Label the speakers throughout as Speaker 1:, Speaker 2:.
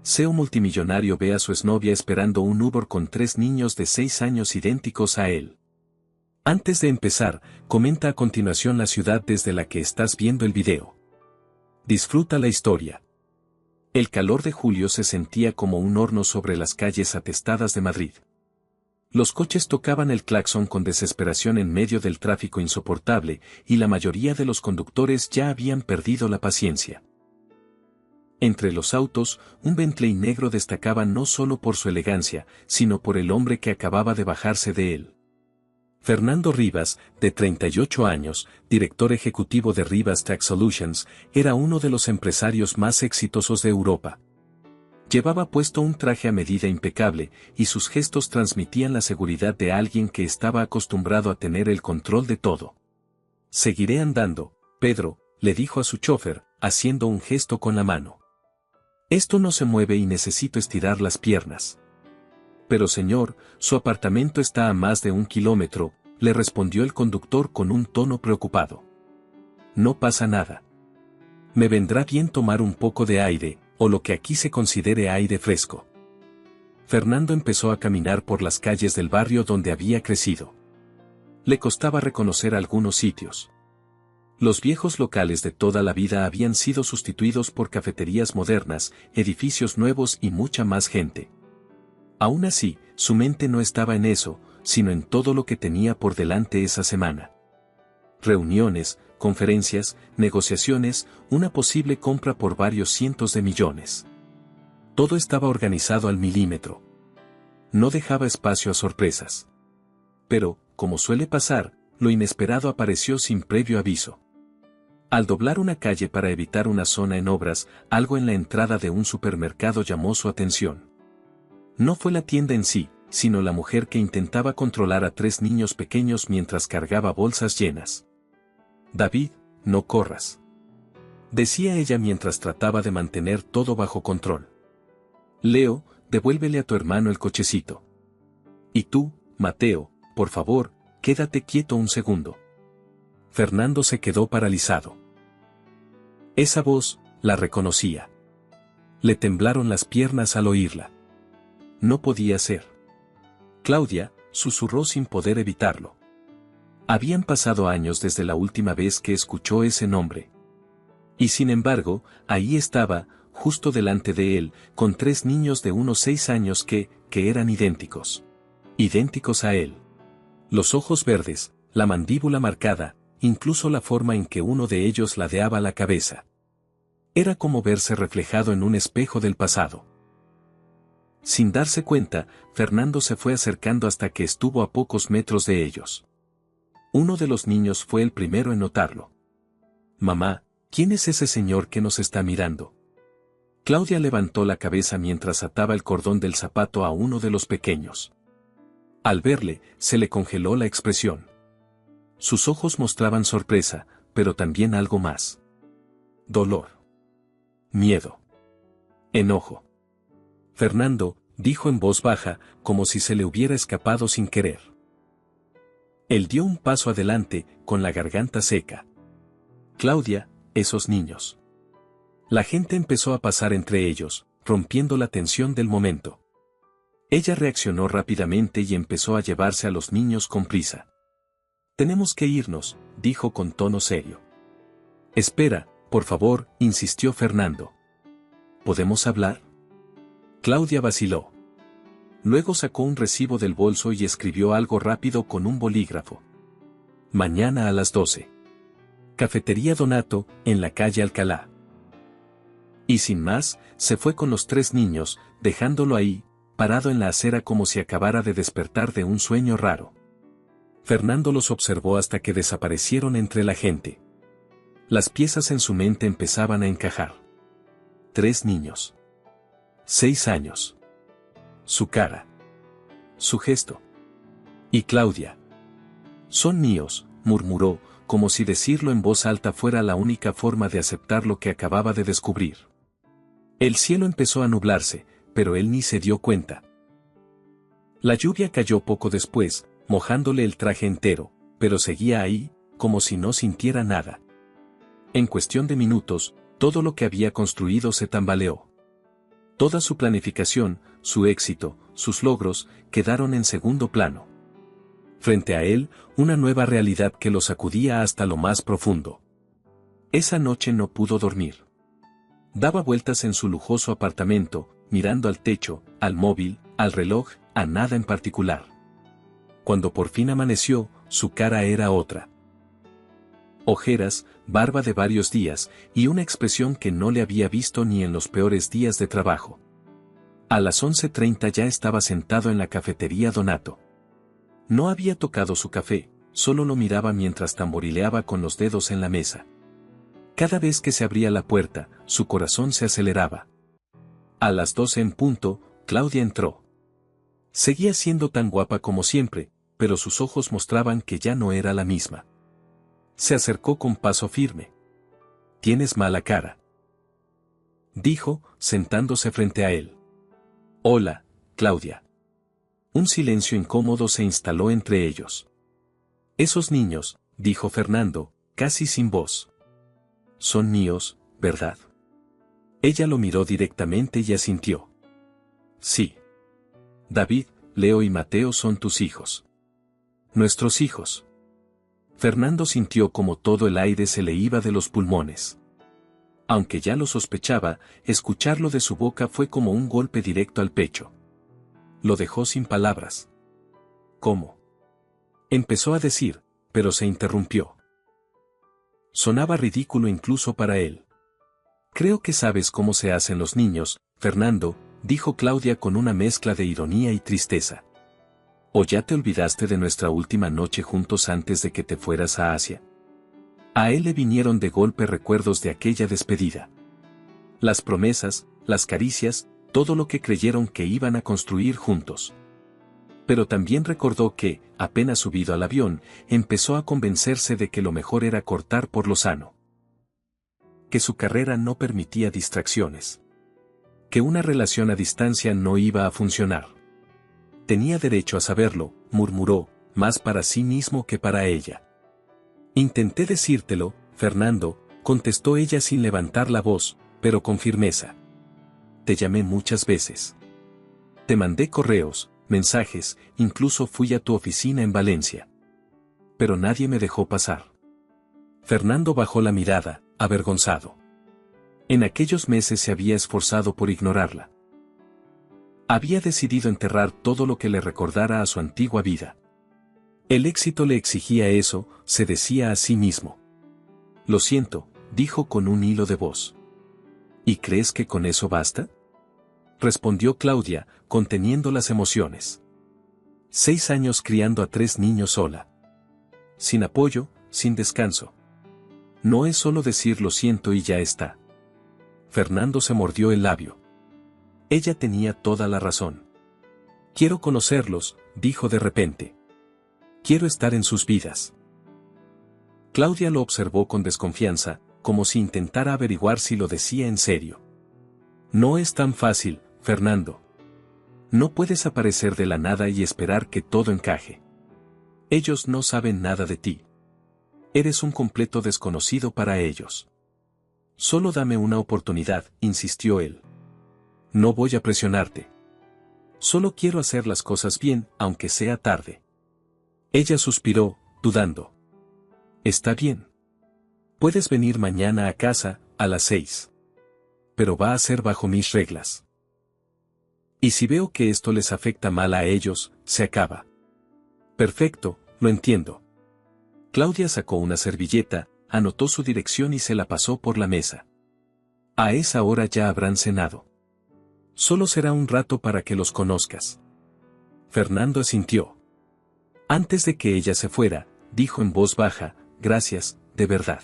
Speaker 1: CEO multimillonario ve a su exnovia esperando un Uber con 3 niños de 6 años idénticos a él. Antes de empezar, comenta a continuación la ciudad desde la que estás viendo el video. Disfruta la historia. El calor de julio se sentía como un horno sobre las calles atestadas de Madrid. Los coches tocaban el claxon con desesperación en medio del tráfico insoportable, y la mayoría de los conductores ya habían perdido la paciencia. Entre los autos, un Bentley negro destacaba no solo por su elegancia, sino por el hombre que acababa de bajarse de él. Fernando Rivas, de 38 años, director ejecutivo de Rivas Tax Solutions, era uno de los empresarios más exitosos de Europa. Llevaba puesto un traje a medida impecable, y sus gestos transmitían la seguridad de alguien que estaba acostumbrado a tener el control de todo. «Seguiré andando, Pedro», le dijo a su chofer, haciendo un gesto con la mano. «Esto no se mueve y necesito estirar las piernas». «Pero señor, su apartamento está a más de 1 kilómetro», le respondió el conductor con un tono preocupado. «No pasa nada. Me vendrá bien tomar un poco de aire, o lo que aquí se considere aire fresco». Fernando empezó a caminar por las calles del barrio donde había crecido. Le costaba reconocer algunos sitios. Los viejos locales de toda la vida habían sido sustituidos por cafeterías modernas, edificios nuevos y mucha más gente. Aún así, su mente no estaba en eso, sino en todo lo que tenía por delante esa semana. Reuniones, conferencias, negociaciones, una posible compra por varios cientos de millones. Todo estaba organizado al milímetro. No dejaba espacio a sorpresas. Pero, como suele pasar, lo inesperado apareció sin previo aviso. Al doblar una calle para evitar una zona en obras, algo en la entrada de un supermercado llamó su atención. No fue la tienda en sí, sino la mujer que intentaba controlar a 3 niños pequeños mientras cargaba bolsas llenas. «David, no corras», decía ella mientras trataba de mantener todo bajo control. «Leo, devuélvele a tu hermano el cochecito. Y tú, Mateo, por favor, quédate quieto un segundo». Fernando se quedó paralizado. Esa voz, la reconocía. Le temblaron las piernas al oírla. No podía ser. «Claudia», susurró sin poder evitarlo. Habían pasado años desde la última vez que escuchó ese nombre. Y sin embargo, ahí estaba, justo delante de él, con 3 niños de unos 6 años que eran idénticos. Idénticos a él. Los ojos verdes, la mandíbula marcada, incluso la forma en que uno de ellos ladeaba la cabeza. Era como verse reflejado en un espejo del pasado. Sin darse cuenta, Fernando se fue acercando hasta que estuvo a pocos metros de ellos. Uno de los niños fue el primero en notarlo. «Mamá, ¿quién es ese señor que nos está mirando?». Claudia levantó la cabeza mientras ataba el cordón del zapato a uno de los pequeños. Al verle, se le congeló la expresión. Sus ojos mostraban sorpresa, pero también algo más. Dolor. Miedo. Enojo. «Fernando», dijo en voz baja, como si se le hubiera escapado sin querer. Él dio un paso adelante, con la garganta seca. «Claudia, esos niños». La gente empezó a pasar entre ellos, rompiendo la tensión del momento. Ella reaccionó rápidamente y empezó a llevarse a los niños con prisa. «Tenemos que irnos», dijo con tono serio. «Espera, por favor», insistió Fernando. «¿Podemos hablar?». Claudia vaciló. Luego sacó un recibo del bolso y escribió algo rápido con un bolígrafo. «Mañana a las 12. Cafetería Donato, en la calle Alcalá». Y sin más, se fue con los 3 niños, dejándolo ahí, parado en la acera como si acabara de despertar de un sueño raro. Fernando los observó hasta que desaparecieron entre la gente. Las piezas en su mente empezaban a encajar. 3 niños. 6 años. Su cara. Su gesto. Y Claudia. «Son míos», murmuró, como si decirlo en voz alta fuera la única forma de aceptar lo que acababa de descubrir. El cielo empezó a nublarse, pero él ni se dio cuenta. La lluvia cayó poco después, mojándole el traje entero, pero seguía ahí, como si no sintiera nada. En cuestión de minutos, todo lo que había construido se tambaleó. Toda su planificación, su éxito, sus logros, quedaron en segundo plano. Frente a él, una nueva realidad que lo sacudía hasta lo más profundo. Esa noche no pudo dormir. Daba vueltas en su lujoso apartamento, mirando al techo, al móvil, al reloj, a nada en particular. Cuando por fin amaneció, su cara era otra. Ojeras, barba de varios días, y una expresión que no le había visto ni en los peores días de trabajo. A las 11:30 ya estaba sentado en la cafetería Donato. No había tocado su café, solo lo miraba mientras tamborileaba con los dedos en la mesa. Cada vez que se abría la puerta, su corazón se aceleraba. A las 12 en punto, Claudia entró. Seguía siendo tan guapa como siempre, pero sus ojos mostraban que ya no era la misma. Se acercó con paso firme. «Tienes mala cara», dijo, sentándose frente a él. «Hola, Claudia». Un silencio incómodo se instaló entre ellos. «Esos niños», dijo Fernando, casi sin voz. «Son míos, ¿verdad?». Ella lo miró directamente y asintió. «Sí. David, Leo y Mateo son tus hijos». «Nuestros hijos». Fernando sintió como todo el aire se le iba de los pulmones. Aunque ya lo sospechaba, escucharlo de su boca fue como un golpe directo al pecho. Lo dejó sin palabras. «¿Cómo?», empezó a decir, pero se interrumpió. Sonaba ridículo incluso para él. «Creo que sabes cómo se hacen los niños, Fernando», dijo Claudia con una mezcla de ironía y tristeza. «¿O ya te olvidaste de nuestra última noche juntos antes de que te fueras a Asia?». A él le vinieron de golpe recuerdos de aquella despedida. Las promesas, las caricias, todo lo que creyeron que iban a construir juntos. Pero también recordó que, apenas subido al avión, empezó a convencerse de que lo mejor era cortar por lo sano. Que su carrera no permitía distracciones. Que una relación a distancia no iba a funcionar. Tenía derecho a saberlo, murmuró, más para sí mismo que para ella. «Intenté decírtelo, Fernando», contestó ella sin levantar la voz, pero con firmeza. «Te llamé muchas veces. Te mandé correos, mensajes, incluso fui a tu oficina en Valencia. Pero nadie me dejó pasar». Fernando bajó la mirada, avergonzado. En aquellos meses se había esforzado por ignorarla. Había decidido enterrar todo lo que le recordara a su antigua vida. El éxito le exigía eso, se decía a sí mismo. «Lo siento», dijo con un hilo de voz. «¿Y crees que con eso basta?», respondió Claudia, conteniendo las emociones. 6 años criando a 3 niños sola. Sin apoyo, sin descanso. No es solo decir lo siento y ya está. Fernando se mordió el labio. Ella tenía toda la razón. «Quiero conocerlos», dijo de repente. «Quiero estar en sus vidas». Claudia lo observó con desconfianza, como si intentara averiguar si lo decía en serio. «No es tan fácil, Fernando. No puedes aparecer de la nada y esperar que todo encaje. Ellos no saben nada de ti. Eres un completo desconocido para ellos. Solo dame una oportunidad», insistió él. «No voy a presionarte. Solo quiero hacer las cosas bien, aunque sea tarde». Ella suspiró, dudando. «Está bien. Puedes venir mañana a casa, a las 6. Pero va a ser bajo mis reglas. Y si veo que esto les afecta mal a ellos, se acaba». «Perfecto, lo entiendo». Claudia sacó una servilleta, anotó su dirección y se la pasó por la mesa. «A esa hora ya habrán cenado. Solo será un rato para que los conozcas». Fernando asintió. Antes de que ella se fuera, dijo en voz baja: «Gracias, de verdad».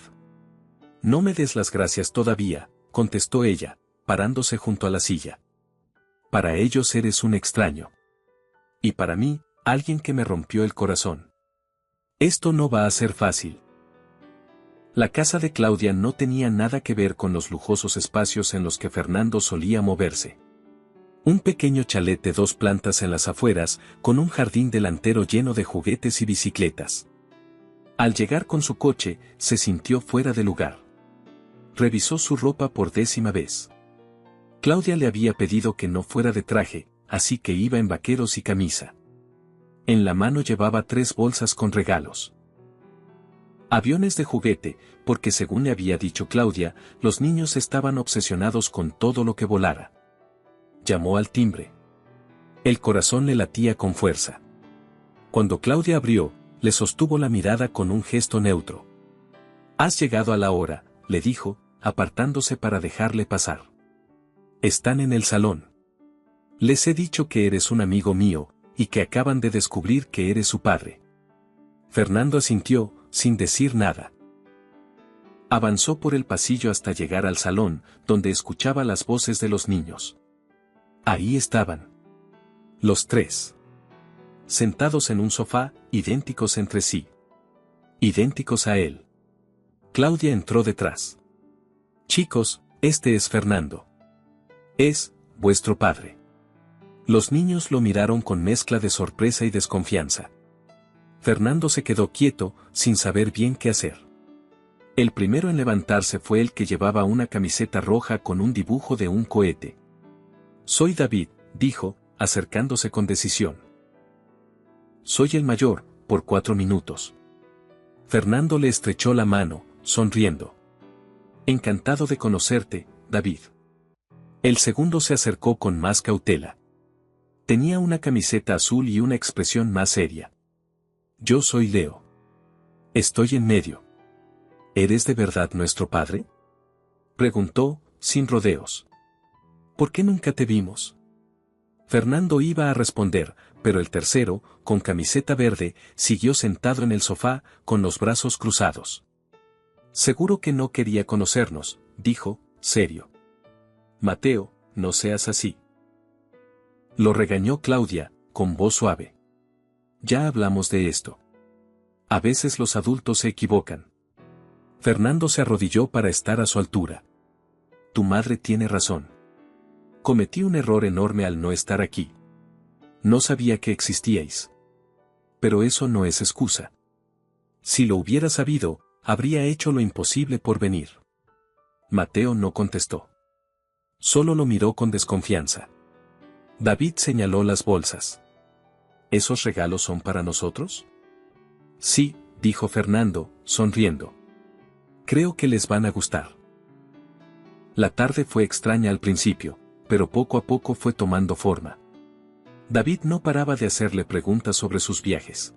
Speaker 1: «No me des las gracias todavía», contestó ella, parándose junto a la silla. «Para ellos eres un extraño. Y para mí, alguien que me rompió el corazón. Esto no va a ser fácil». La casa de Claudia no tenía nada que ver con los lujosos espacios en los que Fernando solía moverse. Un pequeño chalet de 2 plantas en las afueras, con un jardín delantero lleno de juguetes y bicicletas. Al llegar con su coche, se sintió fuera de lugar. Revisó su ropa por 10ª vez. Claudia le había pedido que no fuera de traje, así que iba en vaqueros y camisa. En la mano llevaba 3 bolsas con regalos. Aviones de juguete, porque según le había dicho Claudia, los niños estaban obsesionados con todo lo que volara. Llamó al timbre. El corazón le latía con fuerza. Cuando Claudia abrió, le sostuvo la mirada con un gesto neutro. «Has llegado a la hora», le dijo, apartándose para dejarle pasar. «Están en el salón. Les he dicho que eres un amigo mío, y que acaban de descubrir que eres su padre». Fernando asintió, sin decir nada. Avanzó por el pasillo hasta llegar al salón, donde escuchaba las voces de los niños. Ahí estaban. Los 3. Sentados en un sofá, idénticos entre sí. Idénticos a él. Claudia entró detrás. «Chicos, este es Fernando. Es, vuestro padre». Los niños lo miraron con mezcla de sorpresa y desconfianza. Fernando se quedó quieto, sin saber bien qué hacer. El primero en levantarse fue el que llevaba una camiseta roja con un dibujo de un cohete. «Soy David», dijo, acercándose con decisión. «Soy el mayor, por 4 minutos». Fernando le estrechó la mano, sonriendo. «Encantado de conocerte, David». El segundo se acercó con más cautela. Tenía una camiseta azul y una expresión más seria. «Yo soy Leo. Estoy en medio». «¿Eres de verdad nuestro padre?», preguntó, sin rodeos. «¿Por qué nunca te vimos?». Fernando iba a responder, pero el tercero, con camiseta verde, siguió sentado en el sofá, con los brazos cruzados. «Seguro que no quería conocernos», dijo, serio. «Mateo, no seas así». Lo regañó Claudia, con voz suave. «Ya hablamos de esto. A veces los adultos se equivocan». Fernando se arrodilló para estar a su altura. «Tu madre tiene razón. Cometí un error enorme al no estar aquí. No sabía que existíais. Pero eso no es excusa. Si lo hubiera sabido, habría hecho lo imposible por venir». Mateo no contestó. Solo lo miró con desconfianza. David señaló las bolsas. «¿Esos regalos son para nosotros?». «Sí», dijo Fernando, sonriendo. «Creo que les van a gustar». La tarde fue extraña al principio, pero poco a poco fue tomando forma. David no paraba de hacerle preguntas sobre sus viajes.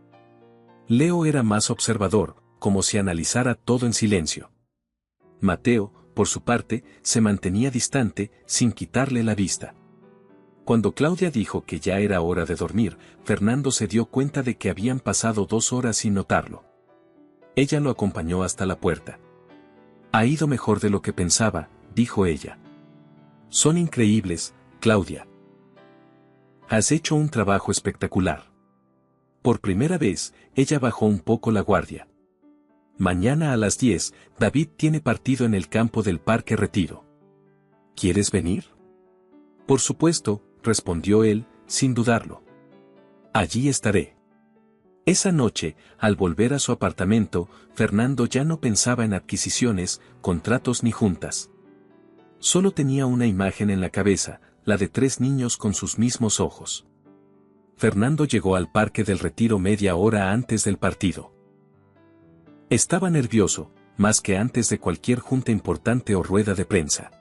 Speaker 1: Leo era más observador, como si analizara todo en silencio. Mateo, por su parte, se mantenía distante, sin quitarle la vista. Cuando Claudia dijo que ya era hora de dormir, Fernando se dio cuenta de que habían pasado 2 horas sin notarlo. Ella lo acompañó hasta la puerta. «Ha ido mejor de lo que pensaba», dijo ella. «Son increíbles, Claudia. Has hecho un trabajo espectacular». Por primera vez, ella bajó un poco la guardia. «Mañana a las 10, David tiene partido en el campo del Parque Retiro. ¿Quieres venir?». «Por supuesto», respondió él, sin dudarlo. «Allí estaré». Esa noche, al volver a su apartamento, Fernando ya no pensaba en adquisiciones, contratos ni juntas. Solo tenía una imagen en la cabeza, la de 3 niños con sus mismos ojos. Fernando llegó al Parque del Retiro media hora antes del partido. Estaba nervioso, más que antes de cualquier junta importante o rueda de prensa.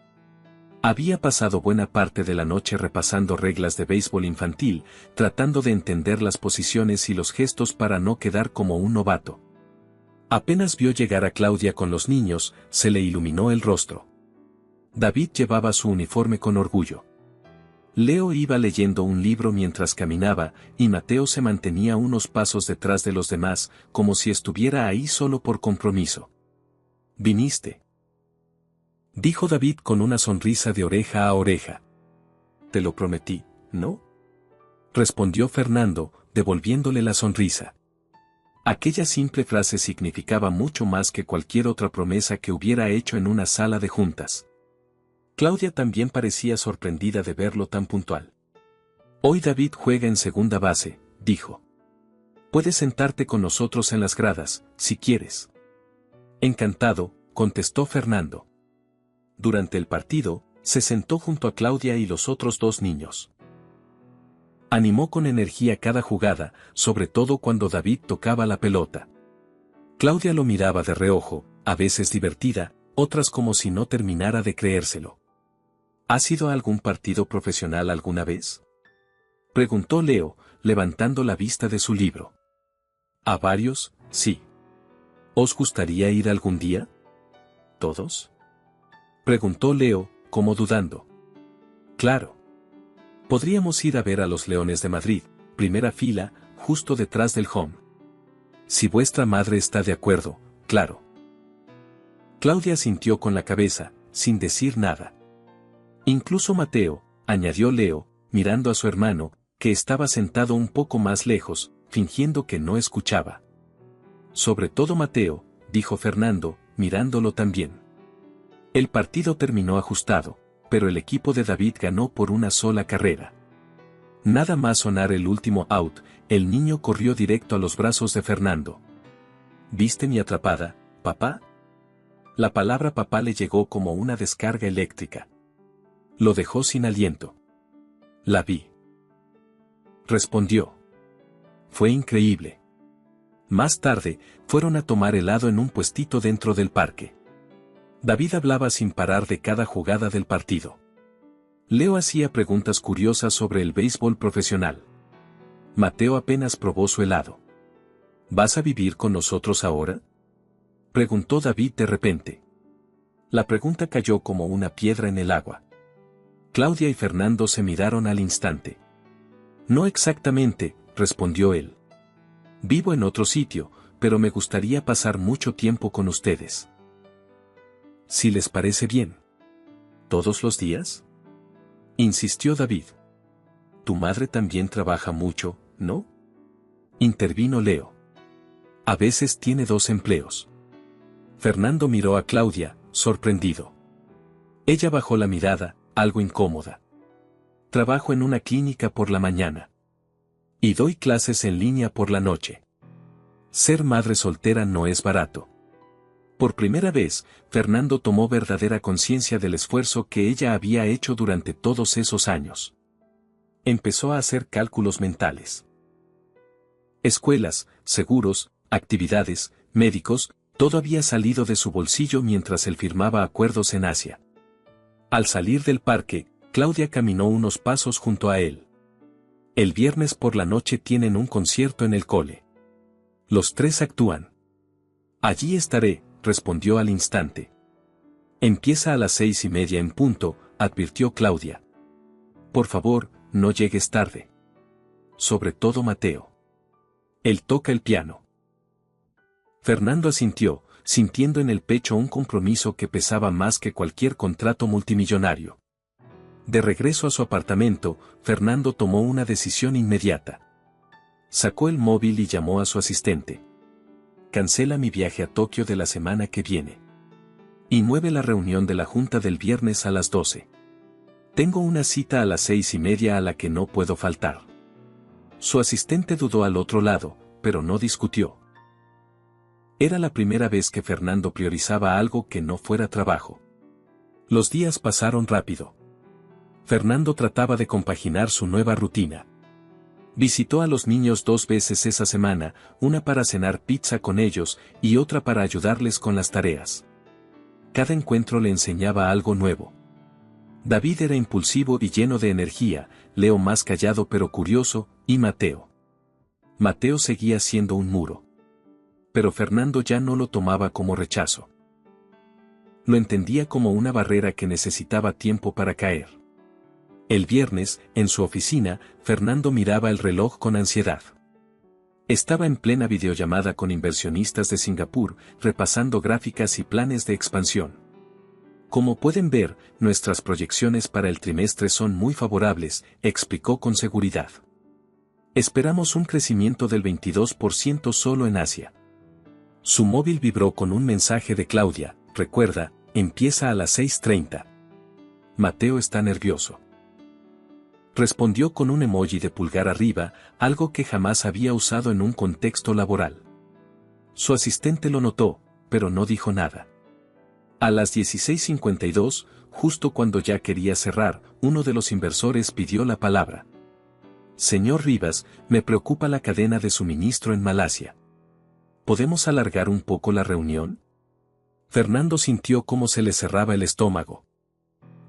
Speaker 1: Había pasado buena parte de la noche repasando reglas de béisbol infantil, tratando de entender las posiciones y los gestos para no quedar como un novato. Apenas vio llegar a Claudia con los niños, se le iluminó el rostro. David llevaba su uniforme con orgullo. Leo iba leyendo un libro mientras caminaba, y Mateo se mantenía unos pasos detrás de los demás, como si estuviera ahí solo por compromiso. «¿Viniste?», dijo David con una sonrisa de oreja a oreja. «Te lo prometí, ¿no?», respondió Fernando, devolviéndole la sonrisa. Aquella simple frase significaba mucho más que cualquier otra promesa que hubiera hecho en una sala de juntas. Claudia también parecía sorprendida de verlo tan puntual. «Hoy David juega en segunda base», dijo. «Puedes sentarte con nosotros en las gradas, si quieres». «Encantado», contestó Fernando. Durante el partido, Se sentó junto a Claudia y los otros dos niños. Animó con energía cada jugada, sobre todo cuando David tocaba la pelota. Claudia lo miraba de reojo, a veces divertida, otras como si no terminara de creérselo. ¿Has ido a algún partido profesional alguna vez?, preguntó Leo, levantando la vista de su libro. A varios, sí. ¿Os gustaría ir algún día? ¿Todos?, preguntó Leo, como dudando. Claro. Podríamos ir a ver a los Leones de Madrid, primera fila, justo detrás del home. Si vuestra madre está de acuerdo, claro. Claudia asintió con la cabeza, sin decir nada. Incluso Mateo, añadió Leo, mirando a su hermano, que estaba sentado un poco más lejos, fingiendo que no escuchaba. Sobre todo Mateo, dijo Fernando, mirándolo también. El partido terminó ajustado, pero el equipo de David ganó por una sola carrera. Nada más sonar el último out, el niño corrió directo a los brazos de Fernando. ¿Viste mi atrapada, papá? La palabra papá le llegó como una descarga eléctrica. Lo dejó sin aliento. La vi. Respondió. Fue increíble. Más tarde, fueron a tomar helado en un puestito dentro del parque. David hablaba sin parar de cada jugada del partido. Leo hacía preguntas curiosas sobre el béisbol profesional. Mateo apenas probó su helado. ¿Vas a vivir con nosotros ahora?, preguntó David de repente. La pregunta cayó como una piedra en el agua. Claudia y Fernando se miraron al instante. No exactamente, respondió él. Vivo en otro sitio, pero me gustaría pasar mucho tiempo con ustedes. Si les parece bien. ¿Todos los días?, insistió David. Tu madre también trabaja mucho, ¿no?, intervino Leo. A veces tiene 2 empleos. Fernando miró a Claudia, sorprendido. Ella bajó la mirada, algo incómoda. Trabajo en una clínica por la mañana. Y doy clases en línea por la noche. Ser madre soltera no es barato. Por primera vez, Fernando tomó verdadera conciencia del esfuerzo que ella había hecho durante todos esos años. Empezó a hacer cálculos mentales. Escuelas, seguros, actividades, médicos, todo había salido de su bolsillo mientras él firmaba acuerdos en Asia. Al salir del parque, Claudia caminó unos pasos junto a él. El viernes por la noche tienen un concierto en el cole. Los 3 actúan. Allí estaré, respondió al instante. Empieza a las 6:30 en punto, advirtió Claudia. Por favor, no llegues tarde. Sobre todo Mateo. Él toca el piano. Fernando asintió, sintiendo en el pecho un compromiso que pesaba más que cualquier contrato multimillonario. De regreso a su apartamento, Fernando tomó una decisión inmediata. Sacó el móvil y llamó a su asistente. Cancela mi viaje a Tokio de la semana que viene. Y mueve la reunión de la junta del viernes a las 12. Tengo una cita a las 6:30 a la que no puedo faltar. Su asistente dudó al otro lado, pero no discutió. Era la primera vez que Fernando priorizaba algo que no fuera trabajo. Los días pasaron rápido. Fernando trataba de compaginar su nueva rutina. Visitó a los niños 2 veces esa semana, una para cenar pizza con ellos y otra para ayudarles con las tareas. Cada encuentro le enseñaba algo nuevo. David era impulsivo y lleno de energía, Leo más callado pero curioso, y Mateo. Mateo seguía siendo un muro. Pero Fernando ya no lo tomaba como rechazo. Lo entendía como una barrera que necesitaba tiempo para caer. El viernes, en su oficina, Fernando miraba el reloj con ansiedad. Estaba en plena videollamada con inversionistas de Singapur, repasando gráficas y planes de expansión. Como pueden ver, nuestras proyecciones para el trimestre son muy favorables, explicó con seguridad. Esperamos un crecimiento del 22% solo en Asia. Su móvil vibró con un mensaje de Claudia, recuerda, empieza a las 6:30. Mateo está nervioso. Respondió con un emoji de pulgar arriba, algo que jamás había usado en un contexto laboral. Su asistente lo notó, pero no dijo nada. A las 16:52, justo cuando ya quería cerrar, uno de los inversores pidió la palabra. Señor Rivas, me preocupa la cadena de suministro en Malasia. ¿Podemos alargar un poco la reunión? Fernando sintió cómo se le cerraba el estómago.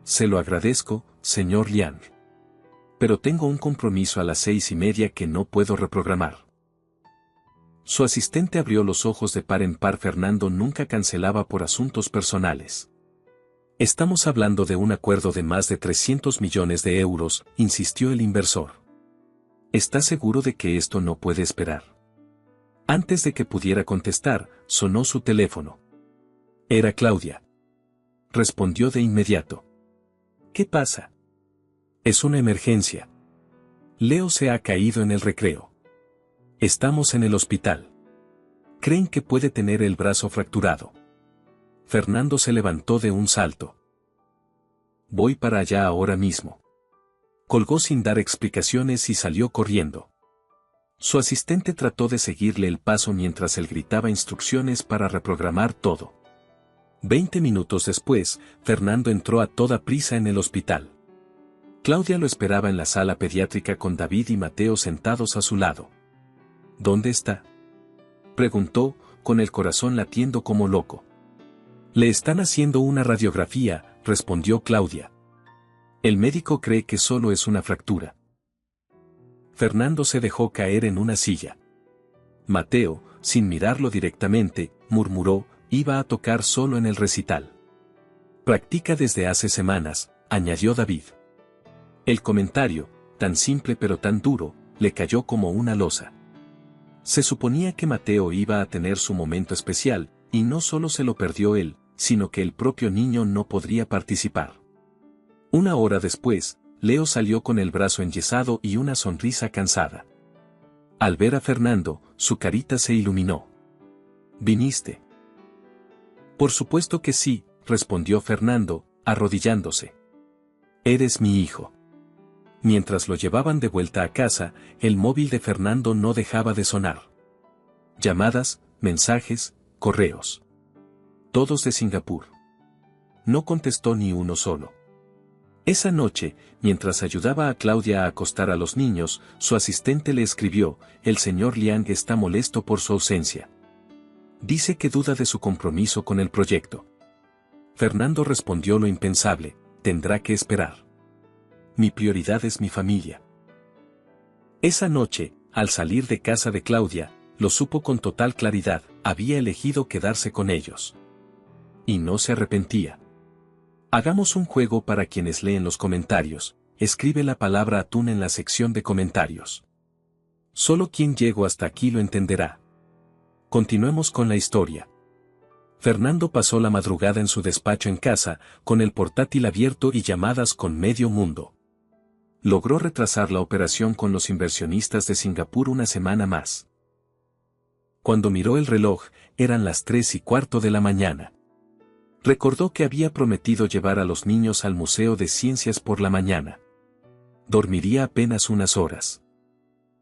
Speaker 1: Se lo agradezco, señor Liang. Pero tengo un compromiso a las 6:30 que no puedo reprogramar. Su asistente abrió los ojos de par en par. Fernando nunca cancelaba por asuntos personales. Estamos hablando de un acuerdo de más de 300 millones de euros, insistió el inversor. ¿Está seguro de que esto no puede esperar? Antes de que pudiera contestar, sonó su teléfono. Era Claudia. Respondió de inmediato. ¿Qué pasa? Es una emergencia. Leo se ha caído en el recreo. Estamos en el hospital. Creen que puede tener el brazo fracturado. Fernando se levantó de un salto. Voy para allá ahora mismo. Colgó sin dar explicaciones y salió corriendo. Su asistente trató de seguirle el paso mientras él gritaba instrucciones para reprogramar todo. 20 minutos después, Fernando entró a toda prisa en el hospital. Claudia lo esperaba en la sala pediátrica con David y Mateo sentados a su lado. ¿Dónde está?, preguntó, con el corazón latiendo como loco. Le están haciendo una radiografía, respondió Claudia. El médico cree que solo es una fractura. Fernando se dejó caer en una silla. Mateo, sin mirarlo directamente, murmuró, iba a tocar solo en el recital. Practica desde hace semanas, añadió David. El comentario, tan simple pero tan duro, le cayó como una losa. Se suponía que Mateo iba a tener su momento especial, y no solo se lo perdió él, sino que el propio niño no podría participar. Una hora después, Leo salió con el brazo enyesado y una sonrisa cansada. Al ver a Fernando, su carita se iluminó. ¿Viniste? Por supuesto que sí, respondió Fernando, arrodillándose. Eres mi hijo. Mientras lo llevaban de vuelta a casa, el móvil de Fernando no dejaba de sonar. Llamadas, mensajes, correos. Todos de Singapur. No contestó ni uno solo. Esa noche, mientras ayudaba a Claudia a acostar a los niños, su asistente le escribió, el señor Liang está molesto por su ausencia. Dice que duda de su compromiso con el proyecto. Fernando respondió lo impensable, tendrá que esperar. Mi prioridad es mi familia. Esa noche, al salir de casa de Claudia, lo supo con total claridad, había elegido quedarse con ellos. Y no se arrepentía. Hagamos un juego para quienes leen los comentarios, escribe la palabra atún en la sección de comentarios. Solo quien llegó hasta aquí lo entenderá. Continuemos con la historia. Fernando pasó la madrugada en su despacho en casa, con el portátil abierto y llamadas con medio mundo. Logró retrasar la operación con los inversionistas de Singapur una semana más. Cuando miró el reloj, eran las 3:15 de la mañana. Recordó que había prometido llevar a los niños al Museo de Ciencias por la mañana. Dormiría apenas unas horas.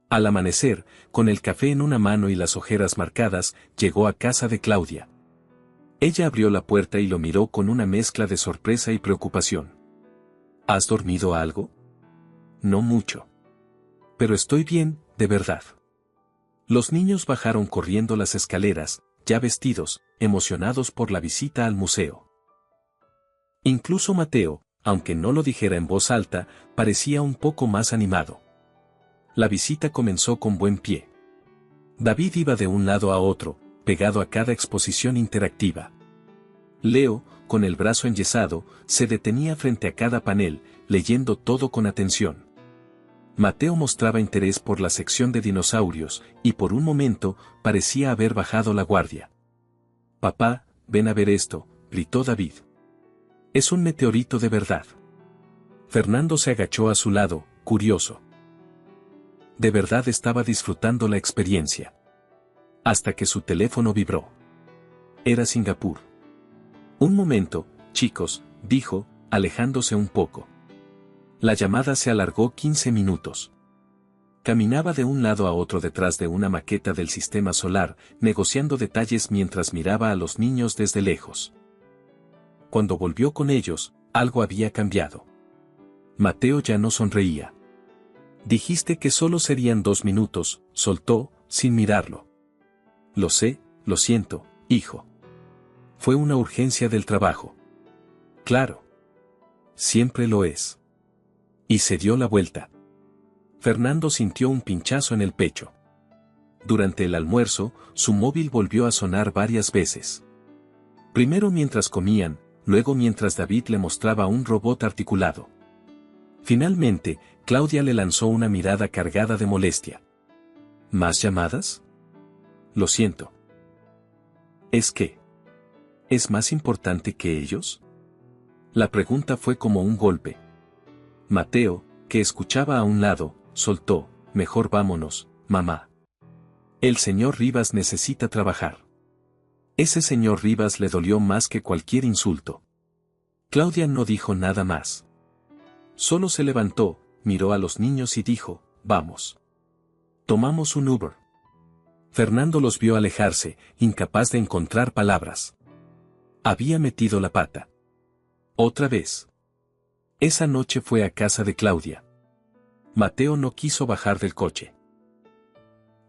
Speaker 1: Al amanecer, con el café en una mano y las ojeras marcadas, llegó a casa de Claudia. Ella abrió la puerta y lo miró con una mezcla de sorpresa y preocupación. ¿Has dormido algo? No mucho. Pero estoy bien, de verdad. Los niños bajaron corriendo las escaleras, ya vestidos, emocionados por la visita al museo. Incluso Mateo, aunque no lo dijera en voz alta, parecía un poco más animado. La visita comenzó con buen pie. David iba de un lado a otro, pegado a cada exposición interactiva. Leo, con el brazo enyesado, se detenía frente a cada panel, leyendo todo con atención. Mateo mostraba interés por la sección de dinosaurios, y por un momento, parecía haber bajado la guardia. «Papá, ven a ver esto», gritó David. «Es un meteorito de verdad». Fernando se agachó a su lado, curioso. De verdad estaba disfrutando la experiencia. Hasta que su teléfono vibró. Era Singapur. «Un momento, chicos», dijo, alejándose un poco. La llamada se alargó 15 minutos. Caminaba de un lado a otro detrás de una maqueta del sistema solar, negociando detalles mientras miraba a los niños desde lejos. Cuando volvió con ellos, Algo había cambiado. Mateo ya no sonreía. Dijiste que solo serían 2 minutos, soltó, sin mirarlo. Lo sé, lo siento, hijo. Fue una urgencia del trabajo. Claro. Siempre lo es. Y se dio la vuelta. Fernando sintió un pinchazo en el pecho. Durante el almuerzo, su móvil volvió a sonar varias veces. Primero mientras comían, luego mientras David le mostraba un robot articulado. Finalmente, Claudia le lanzó una mirada cargada de molestia. ¿Más llamadas? Lo siento. ¿Es qué? ¿Es más importante que ellos? La pregunta fue como un golpe. Mateo, que escuchaba a un lado, soltó, mejor vámonos, mamá. El señor Rivas necesita trabajar. Ese señor Rivas le dolió más que cualquier insulto. Claudia no dijo nada más. Solo se levantó, miró a los niños y dijo, vamos. Tomamos un Uber. Fernando los vio alejarse, incapaz de encontrar palabras. Había metido la pata. Otra vez. Esa noche fue a casa de Claudia. Mateo no quiso bajar del coche.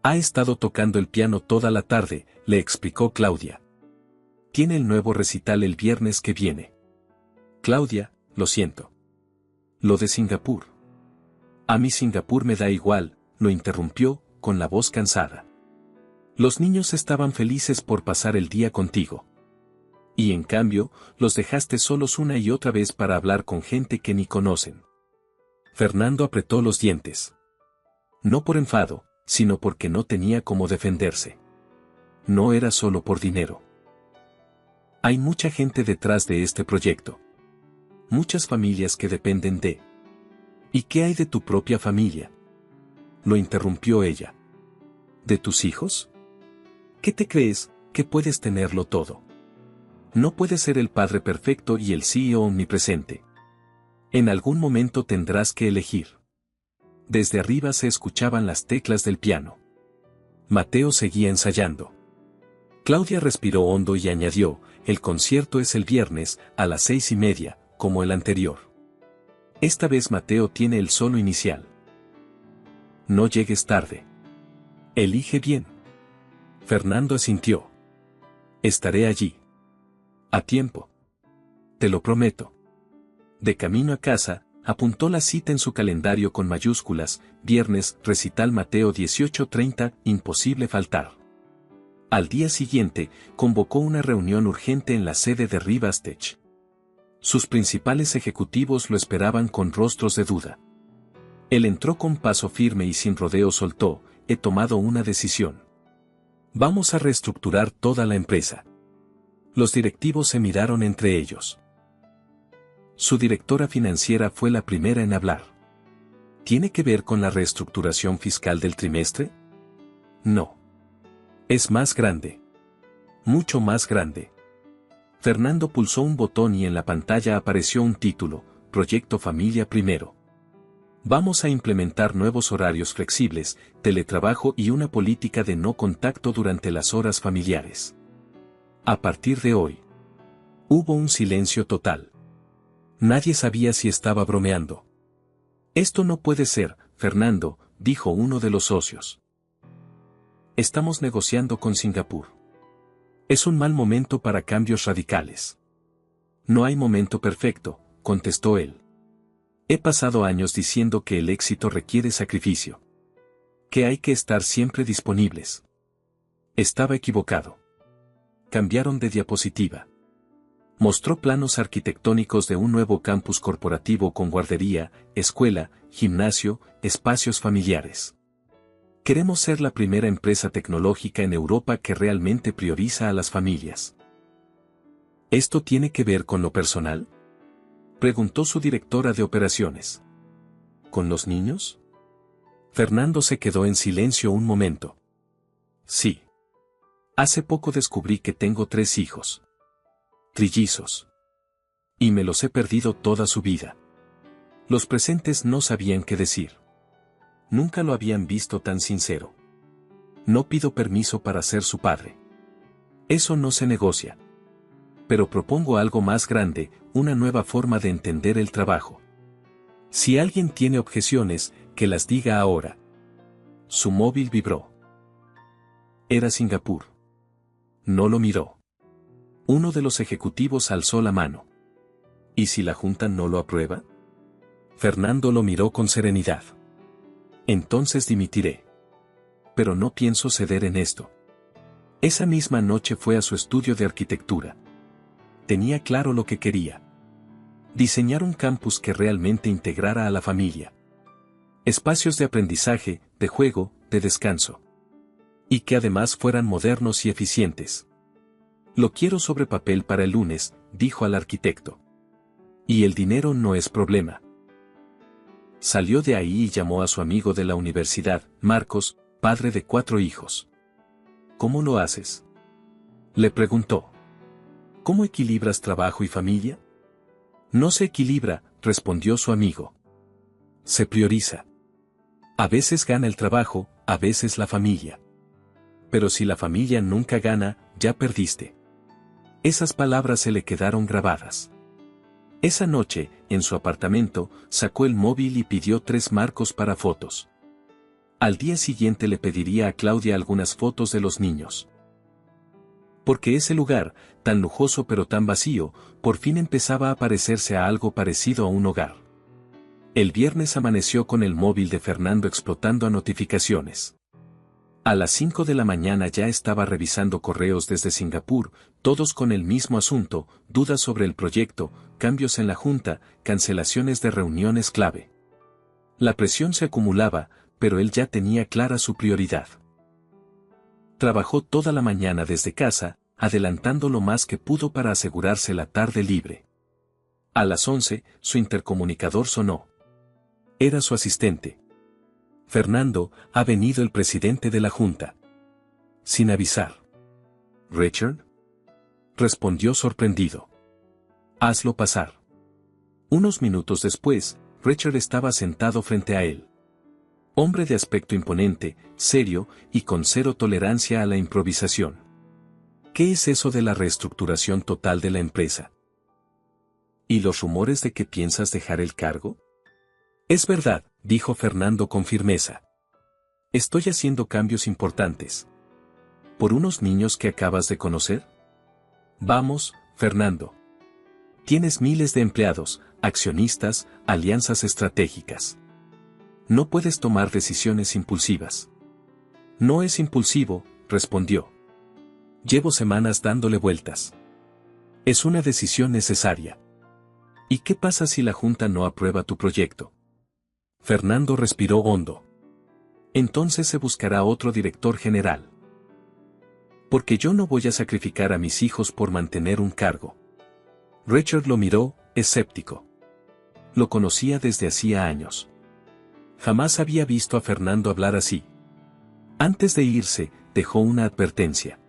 Speaker 1: Ha estado tocando el piano toda la tarde, le explicó Claudia. Tiene el nuevo recital el viernes que viene. Claudia, lo siento. Lo de Singapur. A mí Singapur me da igual, lo interrumpió, con la voz cansada. Los niños estaban felices por pasar el día contigo. Y en cambio, los dejaste solos una y otra vez para hablar con gente que ni conocen. Fernando apretó los dientes. No por enfado, sino porque no tenía cómo defenderse. No era solo por dinero. Hay mucha gente detrás de este proyecto. Muchas familias que dependen de... ¿Y qué hay de tu propia familia? Lo interrumpió ella. ¿De tus hijos? ¿Qué te crees, que puedes tenerlo todo? No puedes ser el padre perfecto y el CEO omnipresente. En algún momento tendrás que elegir. Desde arriba se escuchaban las teclas del piano. Mateo seguía ensayando. Claudia respiró hondo y añadió, el concierto es el viernes, a las 6:30, como el anterior. Esta vez Mateo tiene el solo inicial. No llegues tarde. Elige bien. Fernando asintió. Estaré allí. A tiempo. Te lo prometo. De camino a casa, apuntó la cita en su calendario con mayúsculas, viernes, recital Mateo 18:30, imposible faltar. Al día siguiente, convocó una reunión urgente en la sede de Rivas Tech. Sus principales ejecutivos lo esperaban con rostros de duda. Él entró con paso firme y sin rodeo soltó, he tomado una decisión. Vamos a reestructurar toda la empresa. Los directivos se miraron entre ellos. Su directora financiera fue la primera en hablar. ¿Tiene que ver con la reestructuración fiscal del trimestre? No. Es más grande. Mucho más grande. Fernando pulsó un botón y en la pantalla apareció un título, Proyecto Familia Primero. Vamos a implementar nuevos horarios flexibles, teletrabajo y una política de no contacto durante las horas familiares. A partir de hoy. Hubo un silencio total. Nadie sabía si estaba bromeando. Esto no puede ser, Fernando, dijo uno de los socios. Estamos negociando con Singapur. Es un mal momento para cambios radicales. No hay momento perfecto, contestó él. He pasado años diciendo que el éxito requiere sacrificio. Que hay que estar siempre disponibles. Estaba equivocado. Cambiaron de diapositiva. Mostró planos arquitectónicos de un nuevo campus corporativo con guardería, escuela, gimnasio, espacios familiares. Queremos ser la primera empresa tecnológica en Europa que realmente prioriza a las familias. ¿Esto tiene que ver con lo personal?, preguntó su directora de operaciones. ¿Con los niños? Fernando se quedó en silencio un momento. Sí. Hace poco descubrí que tengo 3 hijos. Trillizos. Y me los he perdido toda su vida. Los presentes no sabían qué decir. Nunca lo habían visto tan sincero. No pido permiso para ser su padre. Eso no se negocia. Pero propongo algo más grande, una nueva forma de entender el trabajo. Si alguien tiene objeciones, que las diga ahora. Su móvil vibró. Era Singapur. No lo miró. Uno de los ejecutivos alzó la mano. ¿Y si la Junta no lo aprueba? Fernando lo miró con serenidad. Entonces dimitiré. Pero no pienso ceder en esto. Esa misma noche fue a su estudio de arquitectura. Tenía claro lo que quería. Diseñar un campus que realmente integrara a la familia. Espacios de aprendizaje, de juego, de descanso. Y que además fueran modernos y eficientes. Lo quiero sobre papel para el lunes, dijo al arquitecto. Y el dinero no es problema. Salió de ahí y llamó a su amigo de la universidad, Marcos, padre de 4 hijos. ¿Cómo lo haces?, le preguntó. ¿Cómo equilibras trabajo y familia? No se equilibra, respondió su amigo. Se prioriza. A veces gana el trabajo, a veces la familia. Pero si la familia nunca gana, ya perdiste. Esas palabras se le quedaron grabadas. Esa noche, en su apartamento, sacó el móvil y pidió 3 marcos para fotos. Al día siguiente le pediría a Claudia algunas fotos de los niños. Porque ese lugar, tan lujoso pero tan vacío, por fin empezaba a parecerse a algo parecido a un hogar. El viernes amaneció con el móvil de Fernando explotando a notificaciones. A las 5 de la mañana ya estaba revisando correos desde Singapur, todos con el mismo asunto, dudas sobre el proyecto, cambios en la junta, cancelaciones de reuniones clave. La presión se acumulaba, pero él ya tenía clara su prioridad. Trabajó toda la mañana desde casa, adelantando lo más que pudo para asegurarse la tarde libre. A las 11, su intercomunicador sonó. Era su asistente. Fernando, ha venido el presidente de la junta. Sin avisar. ¿Richard? Respondió sorprendido. Hazlo pasar. Unos minutos después, Richard estaba sentado frente a él. Hombre de aspecto imponente, serio, y con cero tolerancia a la improvisación. ¿Qué es eso de la reestructuración total de la empresa? ¿Y los rumores de que piensas dejar el cargo? Es verdad, dijo Fernando con firmeza. Estoy haciendo cambios importantes. ¿Por unos niños que acabas de conocer? Vamos, Fernando. Tienes miles de empleados, accionistas, alianzas estratégicas. No puedes tomar decisiones impulsivas. No es impulsivo, respondió. Llevo semanas dándole vueltas. Es una decisión necesaria. ¿Y qué pasa si la Junta no aprueba tu proyecto? Fernando respiró hondo. Entonces se buscará otro director general. Porque yo no voy a sacrificar a mis hijos por mantener un cargo. Richard lo miró, escéptico. Lo conocía desde hacía años. Jamás había visto a Fernando hablar así. Antes de irse, dejó una advertencia.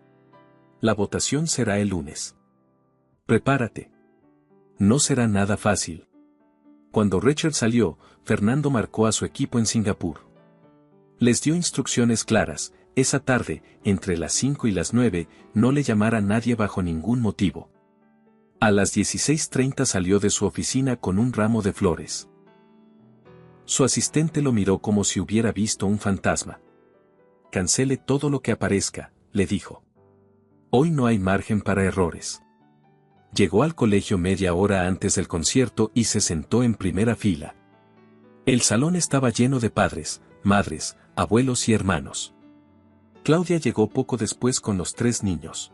Speaker 1: La votación será el lunes. Prepárate. No será nada fácil. Cuando Richard salió, Fernando marcó a su equipo en Singapur. Les dio instrucciones claras, esa tarde, entre las 5 y las 9, no le llamara a nadie bajo ningún motivo. A las 16:30 salió de su oficina con un ramo de flores. Su asistente lo miró como si hubiera visto un fantasma. Cancele todo lo que aparezca, le dijo. Hoy no hay margen para errores. Llegó al colegio media hora antes del concierto y se sentó en primera fila. El salón estaba lleno de padres, madres, abuelos y hermanos. Claudia llegó poco después con los 3 niños.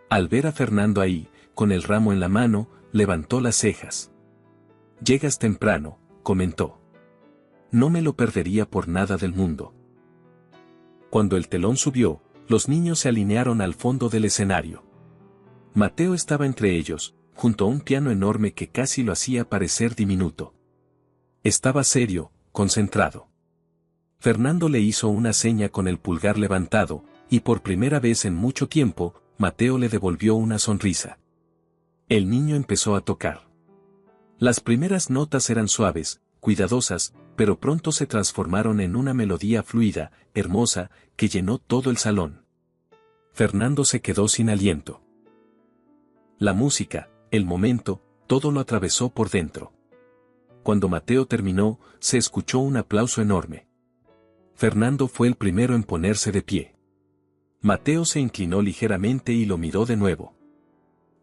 Speaker 1: Al ver a Fernando ahí, con el ramo en la mano, levantó las cejas. Llegas temprano, comentó. No me lo perdería por nada del mundo. Cuando el telón subió, los niños se alinearon al fondo del escenario. Mateo estaba entre ellos, junto a un piano enorme que casi lo hacía parecer diminuto. Estaba serio, concentrado. Fernando le hizo una seña con el pulgar levantado, y por primera vez en mucho tiempo, Mateo le devolvió una sonrisa. El niño empezó a tocar. Las primeras notas eran suaves, cuidadosas, pero pronto se transformaron en una melodía fluida, hermosa, que llenó todo el salón. Fernando se quedó sin aliento. La música, el momento, todo lo atravesó por dentro. Cuando Mateo terminó, se escuchó un aplauso enorme. Fernando fue el primero en ponerse de pie. Mateo se inclinó ligeramente y lo miró de nuevo.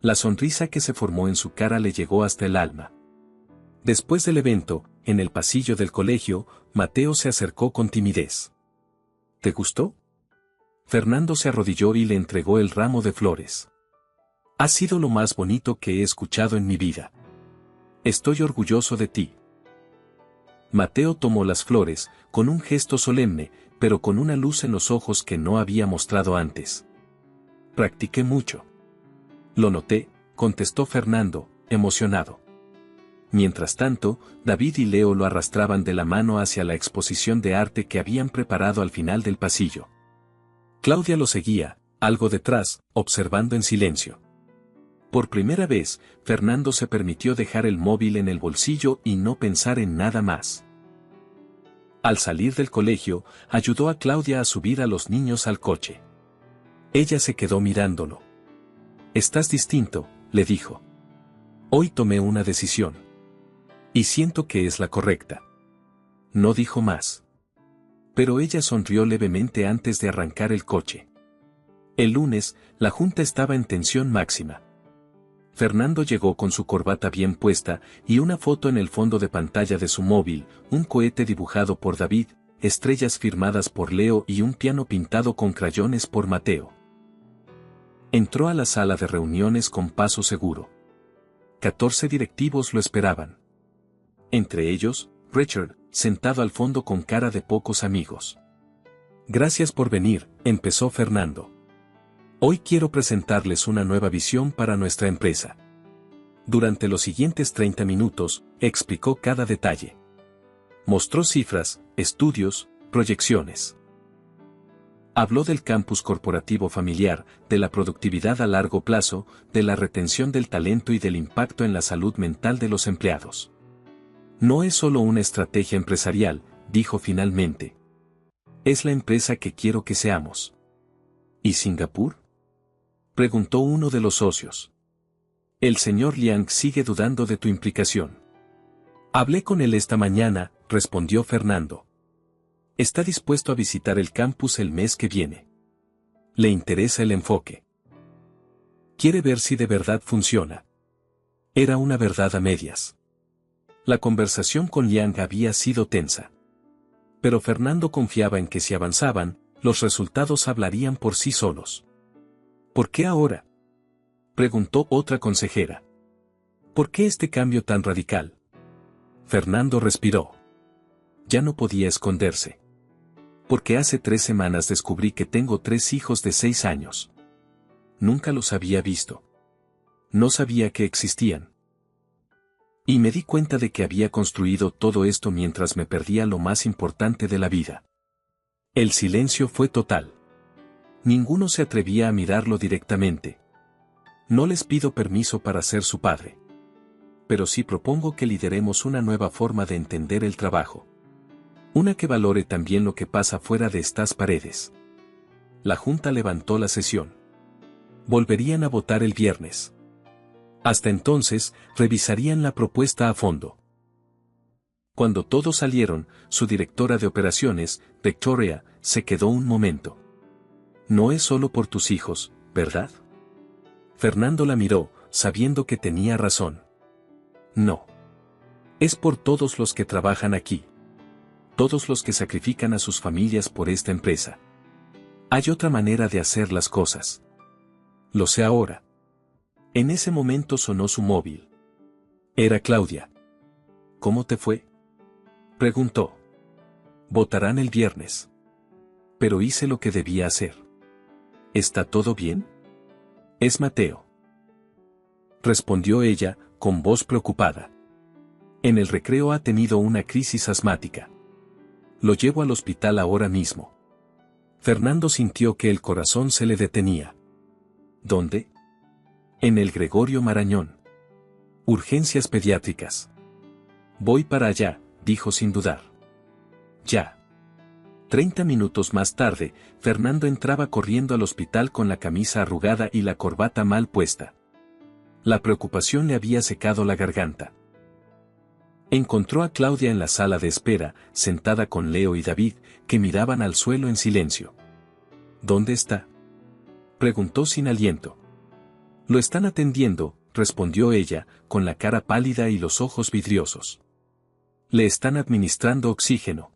Speaker 1: La sonrisa que se formó en su cara le llegó hasta el alma. Después del evento, en el pasillo del colegio, Mateo se acercó con timidez. ¿Te gustó? Fernando se arrodilló y le entregó el ramo de flores. Ha sido lo más bonito que he escuchado en mi vida. Estoy orgulloso de ti. Mateo tomó las flores, con un gesto solemne, pero con una luz en los ojos que no había mostrado antes. Practiqué mucho. Lo noté, contestó Fernando, emocionado. Mientras tanto, David y Leo lo arrastraban de la mano hacia la exposición de arte que habían preparado al final del pasillo. Claudia lo seguía, algo detrás, observando en silencio. Por primera vez, Fernando se permitió dejar el móvil en el bolsillo y no pensar en nada más. Al salir del colegio, ayudó a Claudia a subir a los niños al coche. Ella se quedó mirándolo. «Estás distinto», le dijo. «Hoy tomé una decisión. Y siento que es la correcta». No dijo más. Pero ella sonrió levemente antes de arrancar el coche. El lunes, la junta estaba en tensión máxima. Fernando llegó con su corbata bien puesta y una foto en el fondo de pantalla de su móvil, un cohete dibujado por David, estrellas firmadas por Leo y un piano pintado con crayones por Mateo. Entró a la sala de reuniones con paso seguro. 14 directivos lo esperaban. Entre ellos, Richard, sentado al fondo con cara de pocos amigos. «Gracias por venir», empezó Fernando. «Hoy quiero presentarles una nueva visión para nuestra empresa». Durante los siguientes 30 minutos, explicó cada detalle. Mostró cifras, estudios, proyecciones. Habló del campus corporativo familiar, de la productividad a largo plazo, de la retención del talento y del impacto en la salud mental de los empleados. «No es solo una estrategia empresarial», dijo finalmente. «Es la empresa que quiero que seamos». «¿Y Singapur?», preguntó uno de los socios. «El señor Liang sigue dudando de tu implicación». «Hablé con él esta mañana», respondió Fernando. «Está dispuesto a visitar el campus el mes que viene. Le interesa el enfoque. Quiere ver si de verdad funciona». Era una verdad a medias. La conversación con Liang había sido tensa. Pero Fernando confiaba en que si avanzaban, los resultados hablarían por sí solos. «¿Por qué ahora?», preguntó otra consejera. «¿Por qué este cambio tan radical?». Fernando respiró. Ya no podía esconderse. «Porque hace 3 semanas descubrí que tengo 3 hijos de 6 años. Nunca los había visto. No sabía que existían. Y me di cuenta de que había construido todo esto mientras me perdía lo más importante de la vida». El silencio fue total. Ninguno se atrevía a mirarlo directamente. «No les pido permiso para ser su padre. Pero sí propongo que lideremos una nueva forma de entender el trabajo. Una que valore también lo que pasa fuera de estas paredes». La junta levantó la sesión. Volverían a votar el viernes. Hasta entonces, revisarían la propuesta a fondo. Cuando todos salieron, su directora de operaciones, Victoria, se quedó un momento. «No es solo por tus hijos, ¿verdad?». Fernando la miró, sabiendo que tenía razón. «No. Es por todos los que trabajan aquí. Todos los que sacrifican a sus familias por esta empresa. Hay otra manera de hacer las cosas. Lo sé ahora». En ese momento sonó su móvil. Era Claudia. «¿Cómo te fue?», preguntó. «Votarán el viernes. Pero hice lo que debía hacer». «¿Está todo bien?». «Es Mateo», respondió ella, con voz preocupada. «En el recreo ha tenido una crisis asmática. Lo llevo al hospital ahora mismo». Fernando sintió que el corazón se le detenía. «¿Dónde?». «En el Gregorio Marañón. Urgencias pediátricas». «Voy para allá», dijo sin dudar. «Ya». 30 minutos más tarde, Fernando entraba corriendo al hospital con la camisa arrugada y la corbata mal puesta. La preocupación le había secado la garganta. Encontró a Claudia en la sala de espera, sentada con Leo y David, que miraban al suelo en silencio. ¿Dónde está?, preguntó sin aliento. Lo están atendiendo, respondió ella, con la cara pálida y los ojos vidriosos. Le están administrando oxígeno.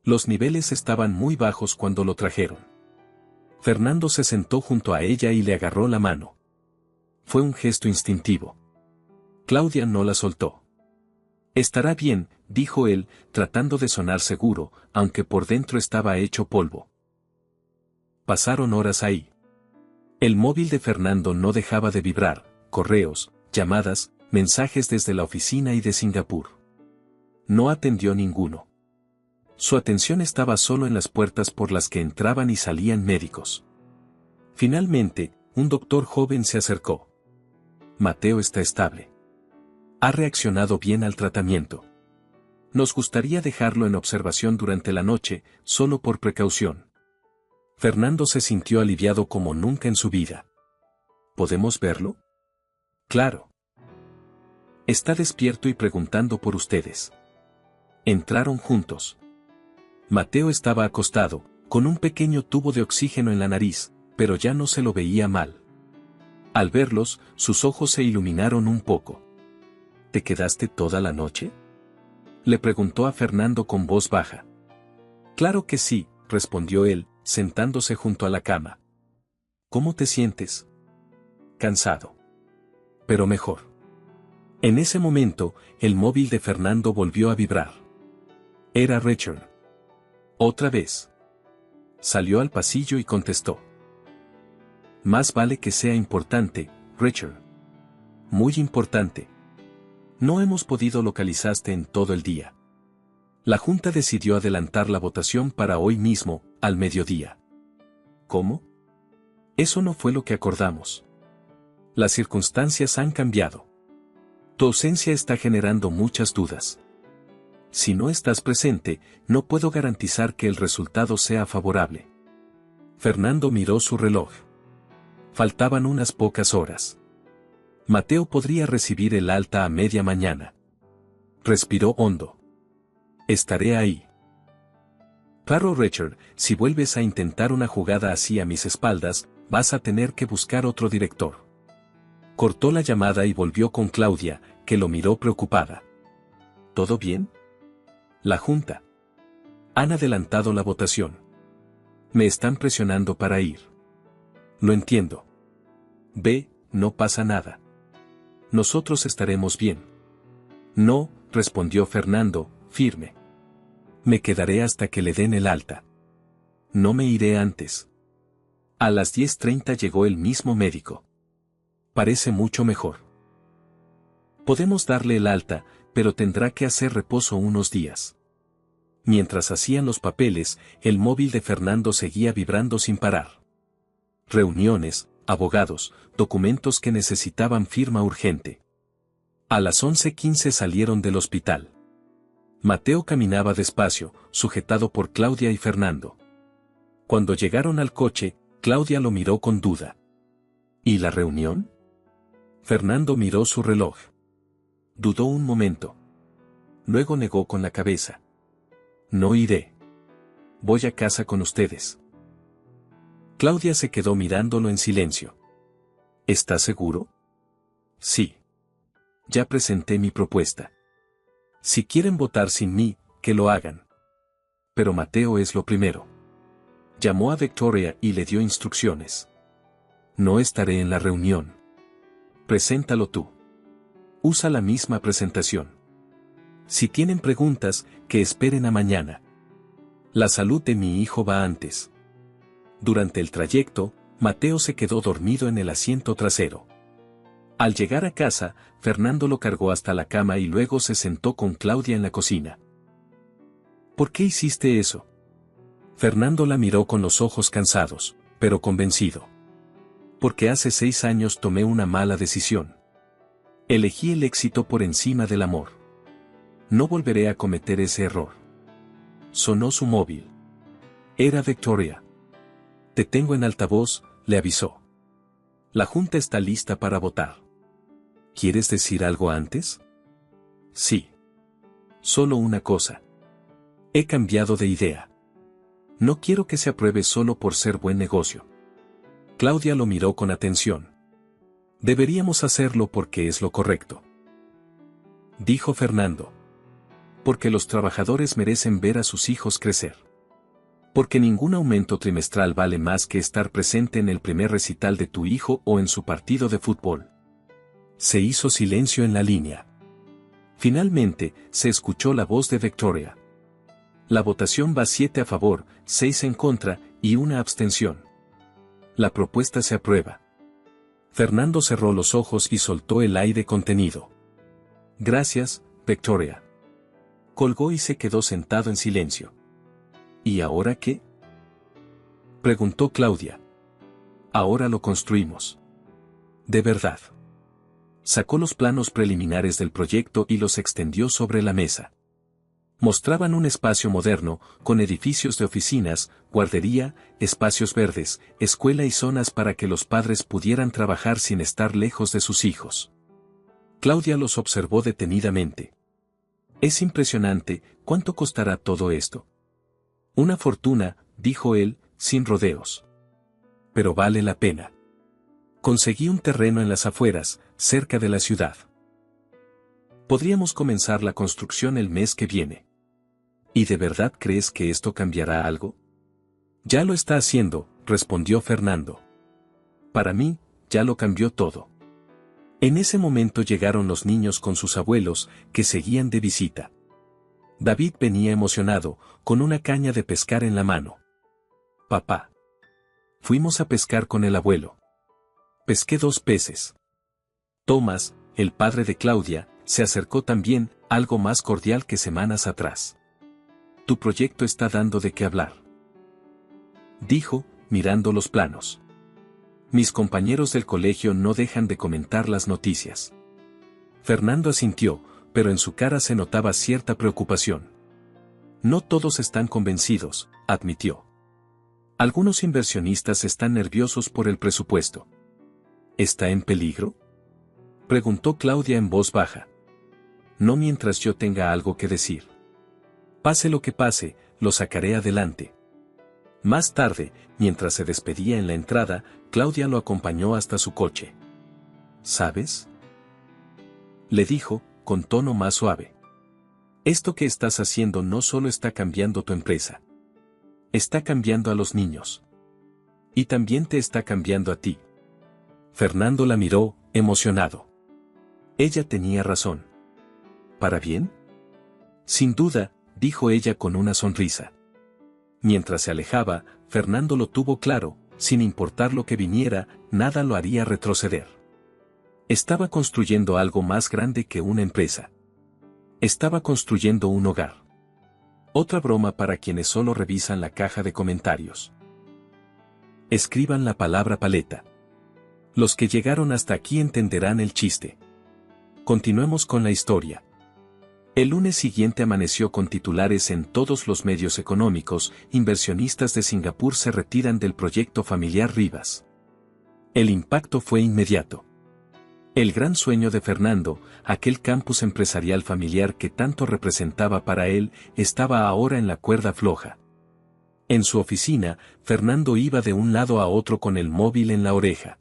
Speaker 1: Los niveles estaban muy bajos cuando lo trajeron. Fernando se sentó junto a ella y le agarró la mano. Fue un gesto instintivo. Claudia no la soltó. Estará bien, dijo él, tratando de sonar seguro, aunque por dentro estaba hecho polvo. Pasaron horas ahí. El móvil de Fernando no dejaba de vibrar, correos, llamadas, mensajes desde la oficina y de Singapur. No atendió ninguno. Su atención estaba solo en las puertas por las que entraban y salían médicos. Finalmente, un doctor joven se acercó. Mateo está estable. Ha reaccionado bien al tratamiento. Nos gustaría dejarlo en observación durante la noche, solo por precaución. Fernando se sintió aliviado como nunca en su vida. ¿Podemos verlo? Claro. Está despierto y preguntando por ustedes. Entraron juntos. Mateo estaba acostado, con un pequeño tubo de oxígeno en la nariz, pero ya no se lo veía mal. Al verlos, sus ojos se iluminaron un poco. ¿Te quedaste toda la noche?, le preguntó a Fernando con voz baja. Claro que sí, respondió él, sentándose junto a la cama. ¿Cómo te sientes? Cansado. Pero mejor. En ese momento, el móvil de Fernando volvió a vibrar. Era Richard. Otra vez. Salió al pasillo y contestó. Más vale que sea importante, Richard. Muy importante. No hemos podido localizarte en todo el día. La Junta decidió adelantar la votación para hoy mismo, al mediodía. ¿Cómo? Eso no fue lo que acordamos. Las circunstancias han cambiado. Tu ausencia está generando muchas dudas. Si no estás presente, no puedo garantizar que el resultado sea favorable. Fernando miró su reloj. Faltaban unas pocas horas. Mateo podría recibir el alta a media mañana. Respiró hondo. Estaré ahí. Claro, Richard, si vuelves a intentar una jugada así a mis espaldas, vas a tener que buscar otro director. Cortó la llamada y volvió con Claudia, que lo miró preocupada. ¿Todo bien? La Junta. Han adelantado la votación. Me están presionando para ir. Lo entiendo. Ve, no pasa nada. Nosotros estaremos bien. No, respondió Fernando, firme. Me quedaré hasta que le den el alta. No me iré antes. A las 10:30 llegó el mismo médico. Parece mucho mejor. Podemos darle el alta, pero tendrá que hacer reposo unos días. Mientras hacían los papeles, el móvil de Fernando seguía vibrando sin parar. Reuniones, abogados, documentos que necesitaban firma urgente. A las 11:15 salieron del hospital. Mateo caminaba despacio, sujetado por Claudia y Fernando. Cuando llegaron al coche, Claudia lo miró con duda. ¿Y la reunión? Fernando miró su reloj. Dudó un momento. Luego negó con la cabeza. No iré. Voy a casa con ustedes. Claudia se quedó mirándolo en silencio. ¿Estás seguro? Sí. Ya presenté mi propuesta. Si quieren votar sin mí, que lo hagan. Pero Mateo es lo primero. Llamó a Victoria y le dio instrucciones. No estaré en la reunión. Preséntalo tú. Usa la misma presentación. Si tienen preguntas, que esperen a mañana. La salud de mi hijo va antes. Durante el trayecto, Mateo se quedó dormido en el asiento trasero. Al llegar a casa, Fernando lo cargó hasta la cama y luego se sentó con Claudia en la cocina. ¿Por qué hiciste eso? Fernando la miró con los ojos cansados, pero convencido. Porque hace 6 años tomé una mala decisión. Elegí el éxito por encima del amor. No volveré a cometer ese error. Sonó su móvil. Era Victoria. Te tengo en altavoz, le avisó. La Junta está lista para votar. ¿Quieres decir algo antes? Sí. Solo una cosa. He cambiado de idea. No quiero que se apruebe solo por ser buen negocio. Claudia lo miró con atención. Deberíamos hacerlo porque es lo correcto. Dijo Fernando. Porque los trabajadores merecen ver a sus hijos crecer. Porque ningún aumento trimestral vale más que estar presente en el primer recital de tu hijo o en su partido de fútbol. Se hizo silencio en la línea. Finalmente, se escuchó la voz de Victoria. La votación va 7 a favor, 6 en contra, y una abstención. La propuesta se aprueba. Fernando cerró los ojos y soltó el aire contenido. Gracias, Victoria. Colgó y se quedó sentado en silencio. ¿Y ahora qué? Preguntó Claudia. Ahora lo construimos. De verdad. Sacó los planos preliminares del proyecto y los extendió sobre la mesa. Mostraban un espacio moderno, con edificios de oficinas, guardería, espacios verdes, escuela y zonas para que los padres pudieran trabajar sin estar lejos de sus hijos. Claudia los observó detenidamente. Es impresionante, ¿cuánto costará todo esto? Una fortuna, dijo él, sin rodeos. Pero vale la pena. Conseguí un terreno en las afueras, cerca de la ciudad. Podríamos comenzar la construcción el mes que viene. ¿Y de verdad crees que esto cambiará algo? Ya lo está haciendo, respondió Fernando. Para mí, ya lo cambió todo. En ese momento llegaron los niños con sus abuelos, que seguían de visita. David venía emocionado, con una caña de pescar en la mano. Papá. Fuimos a pescar con el abuelo. Pesqué 2 peces. Tomás, el padre de Claudia, se acercó también, algo más cordial que semanas atrás. Tu proyecto está dando de qué hablar. Dijo, mirando los planos. Mis compañeros del colegio no dejan de comentar las noticias. Fernando asintió, pero en su cara se notaba cierta preocupación. No todos están convencidos, admitió. Algunos inversionistas están nerviosos por el presupuesto. ¿Está en peligro? Preguntó Claudia en voz baja. No mientras yo tenga algo que decir. Pase lo que pase, lo sacaré adelante. Más tarde, mientras se despedía en la entrada, Claudia lo acompañó hasta su coche. ¿Sabes? Le dijo, con tono más suave. Esto que estás haciendo no solo está cambiando tu empresa. Está cambiando a los niños. Y también te está cambiando a ti. Fernando la miró, emocionado. Ella tenía razón. ¿Para bien? Sin duda, dijo ella con una sonrisa. Mientras se alejaba, Fernando lo tuvo claro, sin importar lo que viniera, nada lo haría retroceder. Estaba construyendo algo más grande que una empresa. Estaba construyendo un hogar. Otra broma para quienes solo revisan la caja de comentarios. Escriban la palabra paleta. Los que llegaron hasta aquí entenderán el chiste. Continuemos con la historia. El lunes siguiente amaneció con titulares en todos los medios económicos: inversionistas de Singapur se retiran del proyecto familiar Rivas. El impacto fue inmediato. El gran sueño de Fernando, aquel campus empresarial familiar que tanto representaba para él, estaba ahora en la cuerda floja. En su oficina, Fernando iba de un lado a otro con el móvil en la oreja.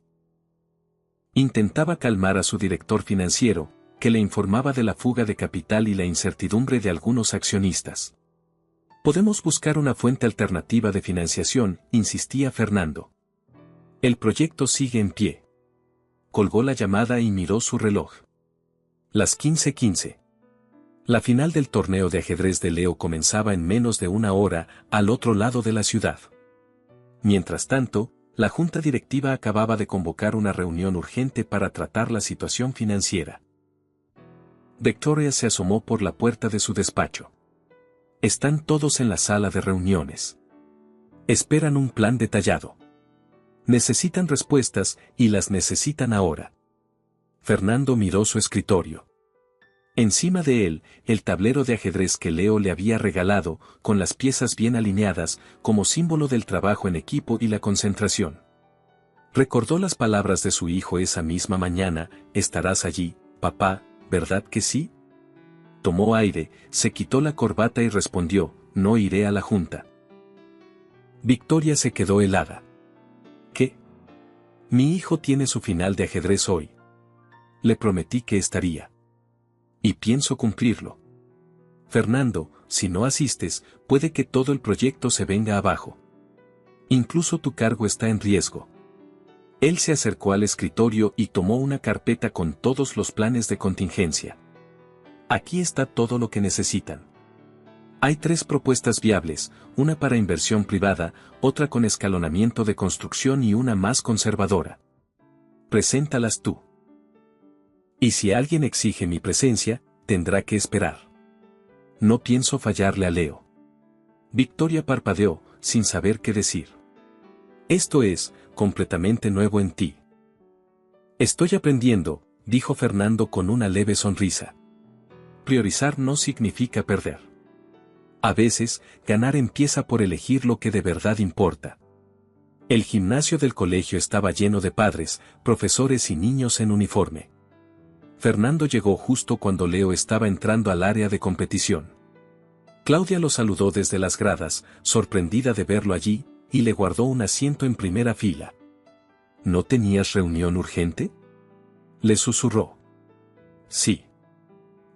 Speaker 1: Intentaba calmar a su director financiero, que le informaba de la fuga de capital y la incertidumbre de algunos accionistas. Podemos buscar una fuente alternativa de financiación, insistía Fernando. El proyecto sigue en pie. Colgó la llamada y miró su reloj. Las 15:15. La final del torneo de ajedrez de Leo comenzaba en menos de una hora, al otro lado de la ciudad. Mientras tanto, la junta directiva acababa de convocar una reunión urgente para tratar la situación financiera. Victoria se asomó por la puerta de su despacho. Están todos en la sala de reuniones. Esperan un plan detallado. Necesitan respuestas, y las necesitan ahora. Fernando miró su escritorio. Encima de él, el tablero de ajedrez que Leo le había regalado, con las piezas bien alineadas, como símbolo del trabajo en equipo y la concentración. Recordó las palabras de su hijo esa misma mañana: estarás allí, Papá, ¿verdad que sí? Tomó aire, se quitó la corbata y respondió, no iré a la junta. Victoria se quedó helada. ¿Qué? Mi hijo tiene su final de ajedrez hoy. Le prometí que estaría. Y pienso cumplirlo. Fernando, si no asistes, puede que todo el proyecto se venga abajo. Incluso tu cargo está en riesgo. Él se acercó al escritorio y tomó una carpeta con todos los planes de contingencia. Aquí está todo lo que necesitan. Hay 3 propuestas viables, una para inversión privada, otra con escalonamiento de construcción y una más conservadora. Preséntalas tú. Y si alguien exige mi presencia, tendrá que esperar. No pienso fallarle a Leo. Victoria parpadeó, sin saber qué decir. Esto es, completamente nuevo en ti. Estoy aprendiendo, dijo Fernando con una leve sonrisa. Priorizar no significa perder. A veces, ganar empieza por elegir lo que de verdad importa. El gimnasio del colegio estaba lleno de padres, profesores y niños en uniforme. Fernando llegó justo cuando Leo estaba entrando al área de competición. Claudia lo saludó desde las gradas, sorprendida de verlo allí, y le guardó un asiento en primera fila. ¿No tenías reunión urgente?, le susurró. Sí.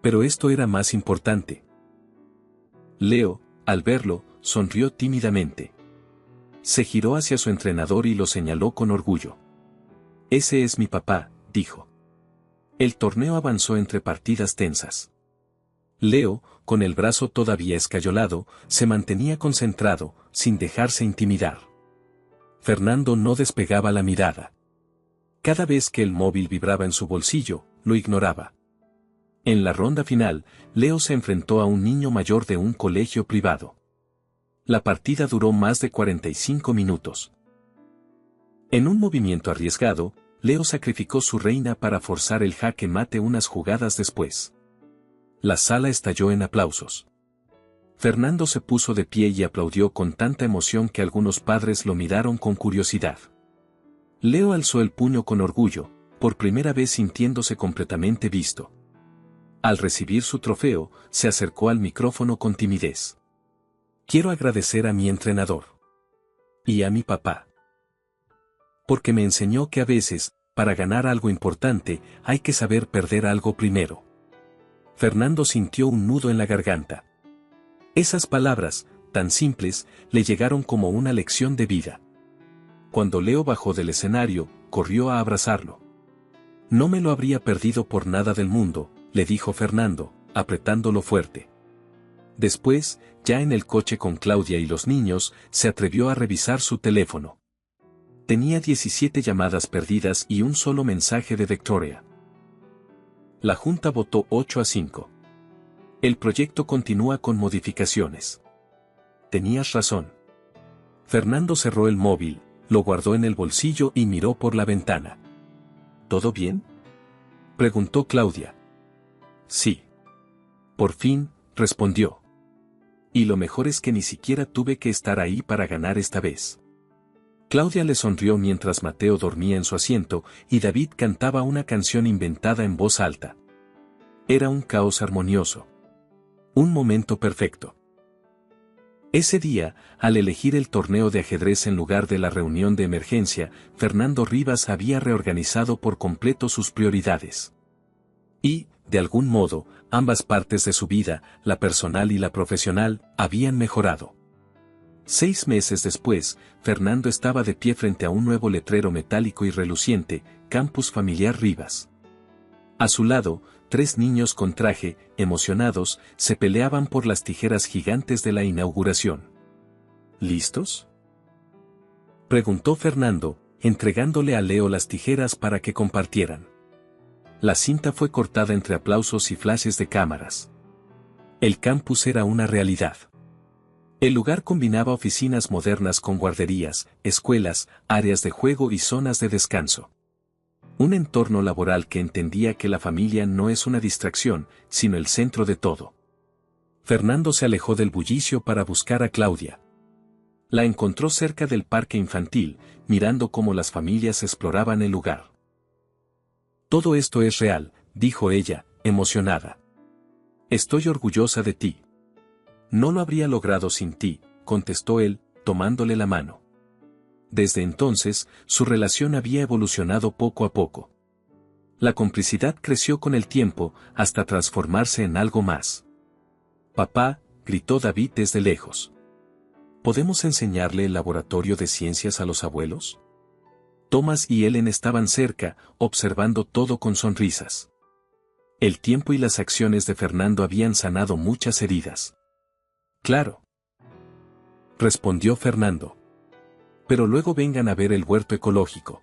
Speaker 1: Pero esto era más importante. Leo, al verlo, sonrió tímidamente. Se giró hacia su entrenador y lo señaló con orgullo. Ese es mi papá, dijo. El torneo avanzó entre partidas tensas. Leo, con el brazo todavía escayolado, se mantenía concentrado, sin dejarse intimidar. Fernando no despegaba la mirada. Cada vez que el móvil vibraba en su bolsillo, lo ignoraba. En la ronda final, Leo se enfrentó a un niño mayor de un colegio privado. La partida duró más de 45 minutos. En un movimiento arriesgado, Leo sacrificó su reina para forzar el jaque mate unas jugadas después. La sala estalló en aplausos. Fernando se puso de pie y aplaudió con tanta emoción que algunos padres lo miraron con curiosidad. Leo alzó el puño con orgullo, por primera vez sintiéndose completamente visto. Al recibir su trofeo, se acercó al micrófono con timidez. Quiero agradecer a mi entrenador. Y a mi papá. Porque me enseñó que a veces, para ganar algo importante, hay que saber perder algo primero. Fernando sintió un nudo en la garganta. Esas palabras, tan simples, le llegaron como una lección de vida. Cuando Leo bajó del escenario, corrió a abrazarlo. No me lo habría perdido por nada del mundo, le dijo Fernando, apretándolo fuerte. Después, ya en el coche con Claudia y los niños, se atrevió a revisar su teléfono. Tenía 17 llamadas perdidas y un solo mensaje de Victoria. La junta votó 8-5. El proyecto continúa con modificaciones. Tenías razón. Fernando cerró el móvil, lo guardó en el bolsillo y miró por la ventana. ¿Todo bien?, preguntó Claudia. Sí. Por fin, respondió. Y lo mejor es que ni siquiera tuve que estar ahí para ganar esta vez. Claudia le sonrió mientras Mateo dormía en su asiento y David cantaba una canción inventada en voz alta. Era un caos armonioso. Un momento perfecto. Ese día, al elegir el torneo de ajedrez en lugar de la reunión de emergencia, Fernando Rivas había reorganizado por completo sus prioridades. Y, de algún modo, ambas partes de su vida, la personal y la profesional, habían mejorado. 6 meses después, Fernando estaba de pie frente a un nuevo letrero metálico y reluciente, Campus Familiar Rivas. A su lado, 3 niños con traje, emocionados, se peleaban por las tijeras gigantes de la inauguración. ¿Listos?, preguntó Fernando, entregándole a Leo las tijeras para que compartieran. La cinta fue cortada entre aplausos y flashes de cámaras. El campus era una realidad. El lugar combinaba oficinas modernas con guarderías, escuelas, áreas de juego y zonas de descanso. Un entorno laboral que entendía que la familia no es una distracción, sino el centro de todo. Fernando se alejó del bullicio para buscar a Claudia. La encontró cerca del parque infantil, mirando cómo las familias exploraban el lugar. Todo esto es real, dijo ella, emocionada. Estoy orgullosa de ti. No lo habría logrado sin ti, contestó él, tomándole la mano. Desde entonces, su relación había evolucionado poco a poco. La complicidad creció con el tiempo, hasta transformarse en algo más. Papá, gritó David desde lejos. ¿Podemos enseñarle el laboratorio de ciencias a los abuelos? Thomas y Ellen estaban cerca, observando todo con sonrisas. El tiempo y las acciones de Fernando habían sanado muchas heridas. Claro, respondió Fernando. Pero luego vengan a ver el huerto ecológico.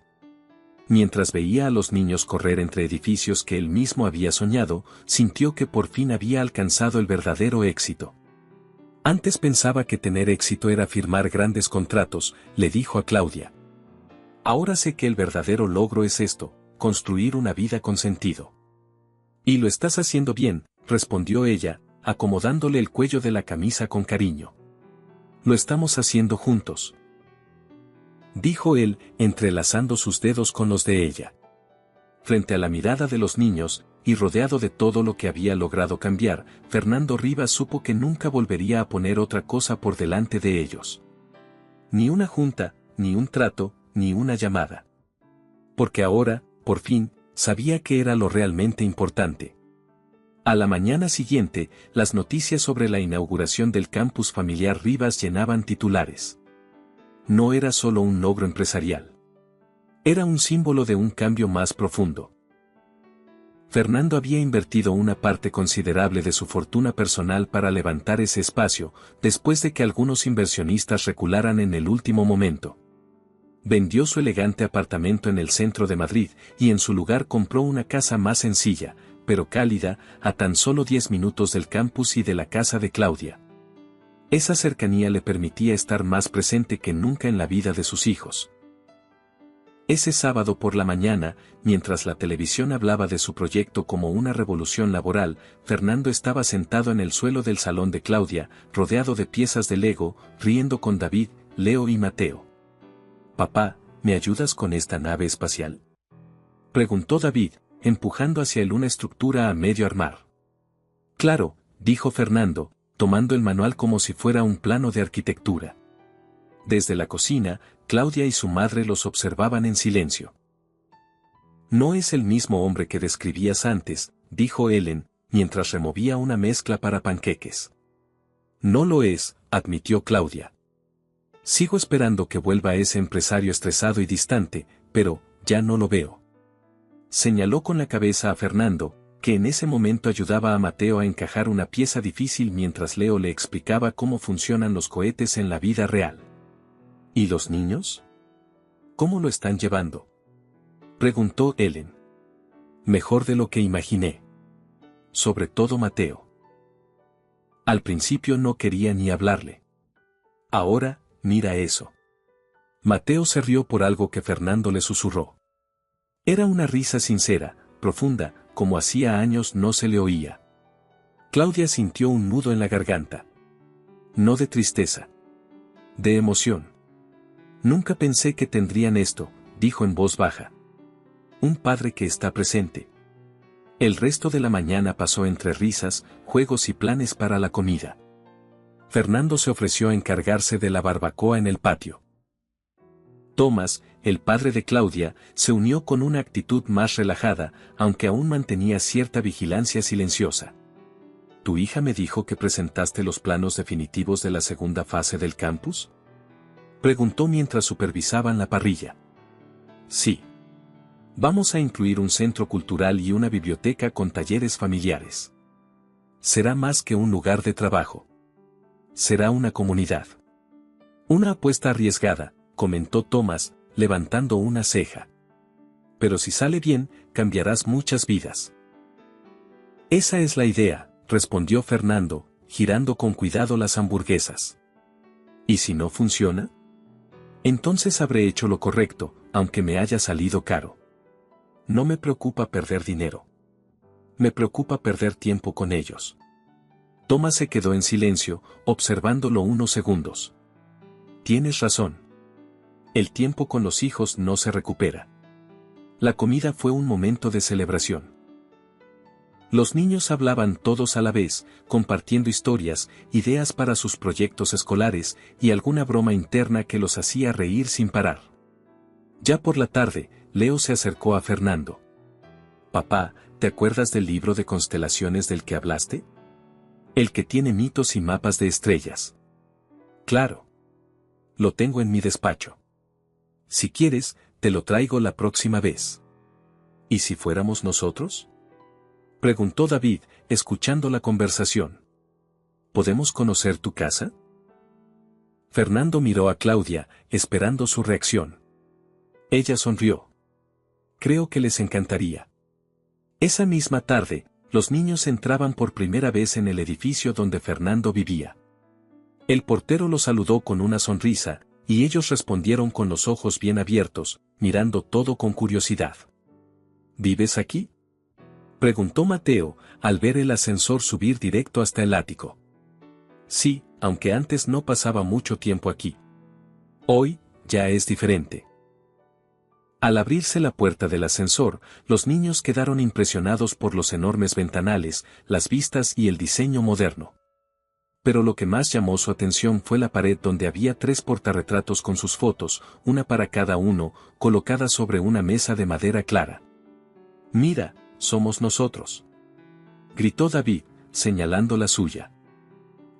Speaker 1: Mientras veía a los niños correr entre edificios que él mismo había soñado, sintió que por fin había alcanzado el verdadero éxito. Antes pensaba que tener éxito era firmar grandes contratos, le dijo a Claudia. Ahora sé que el verdadero logro es esto, construir una vida con sentido. Y lo estás haciendo bien, respondió ella, acomodándole el cuello de la camisa con cariño. Lo estamos haciendo juntos, dijo él, entrelazando sus dedos con los de ella. Frente a la mirada de los niños, y rodeado de todo lo que había logrado cambiar, Fernando Rivas supo que nunca volvería a poner otra cosa por delante de ellos. Ni una junta, ni un trato, ni una llamada. Porque ahora, por fin, sabía que era lo realmente importante. A la mañana siguiente, las noticias sobre la inauguración del campus familiar Rivas llenaban titulares. No era solo un logro empresarial. Era un símbolo de un cambio más profundo. Fernando había invertido una parte considerable de su fortuna personal para levantar ese espacio, después de que algunos inversionistas recularan en el último momento. Vendió su elegante apartamento en el centro de Madrid y en su lugar compró una casa más sencilla, pero cálida, a tan solo 10 minutos del campus y de la casa de Claudia. Esa cercanía le permitía estar más presente que nunca en la vida de sus hijos. Ese sábado por la mañana, mientras la televisión hablaba de su proyecto como una revolución laboral, Fernando estaba sentado en el suelo del salón de Claudia, rodeado de piezas de Lego, riendo con David, Leo y Mateo. «Papá, ¿me ayudas con esta nave espacial?», preguntó David, empujando hacia él una estructura a medio armar. «Claro», dijo Fernando, tomando el manual como si fuera un plano de arquitectura. Desde la cocina, Claudia y su madre los observaban en silencio. «No es el mismo hombre que describías antes», dijo Ellen, mientras removía una mezcla para panqueques. «No lo es», admitió Claudia. «Sigo esperando que vuelva ese empresario estresado y distante, pero, ya no lo veo». Señaló con la cabeza a Fernando, que en ese momento ayudaba a Mateo a encajar una pieza difícil mientras Leo le explicaba cómo funcionan los cohetes en la vida real. ¿Y los niños? ¿Cómo lo están llevando?, preguntó Ellen. «Mejor de lo que imaginé. Sobre todo Mateo. Al principio no quería ni hablarle. Ahora, mira eso». Mateo se rió por algo que Fernando le susurró. Era una risa sincera, profunda, como hacía años no se le oía. Claudia sintió un nudo en la garganta. No de tristeza. De emoción. «Nunca pensé que tendrían esto», dijo en voz baja. «Un padre que está presente». El resto de la mañana pasó entre risas, juegos y planes para la comida. Fernando se ofreció a encargarse de la barbacoa en el patio. Thomas, el padre de Claudia, se unió con una actitud más relajada, aunque aún mantenía cierta vigilancia silenciosa. «¿Tu hija me dijo que presentaste los planos definitivos de la segunda fase del campus?», preguntó mientras supervisaban la parrilla. «Sí. Vamos a incluir un centro cultural y una biblioteca con talleres familiares. Será más que un lugar de trabajo. Será una comunidad». «Una apuesta arriesgada», comentó Thomas, levantando una ceja. «Pero si sale bien, cambiarás muchas vidas». «Esa es la idea», respondió Fernando, girando con cuidado las hamburguesas. «¿Y si no funciona? Entonces habré hecho lo correcto, aunque me haya salido caro. No me preocupa perder dinero. Me preocupa perder tiempo con ellos». Thomas se quedó en silencio, observándolo unos segundos. «Tienes razón. El tiempo con los hijos no se recupera». La comida fue un momento de celebración. Los niños hablaban todos a la vez, compartiendo historias, ideas para sus proyectos escolares y alguna broma interna que los hacía reír sin parar. Ya por la tarde, Leo se acercó a Fernando. «Papá, ¿te acuerdas del libro de constelaciones del que hablaste? El que tiene mitos y mapas de estrellas». «Claro. Lo tengo en mi despacho. Si quieres, te lo traigo la próxima vez». «¿Y si fuéramos nosotros?», preguntó David, escuchando la conversación. «¿Podemos conocer tu casa?». Fernando miró a Claudia, esperando su reacción. Ella sonrió. «Creo que les encantaría». Esa misma tarde, los niños entraban por primera vez en el edificio donde Fernando vivía. El portero los saludó con una sonrisa, y ellos respondieron con los ojos bien abiertos, mirando todo con curiosidad. «¿Vives aquí?», preguntó Mateo, al ver el ascensor subir directo hasta el ático. «Sí, aunque antes no pasaba mucho tiempo aquí. Hoy, ya es diferente». Al abrirse la puerta del ascensor, los niños quedaron impresionados por los enormes ventanales, las vistas y el diseño moderno. Pero lo que más llamó su atención fue la pared donde había 3 portarretratos con sus fotos, una para cada uno, colocadas sobre una mesa de madera clara. «Mira, somos nosotros», gritó David, señalando la suya.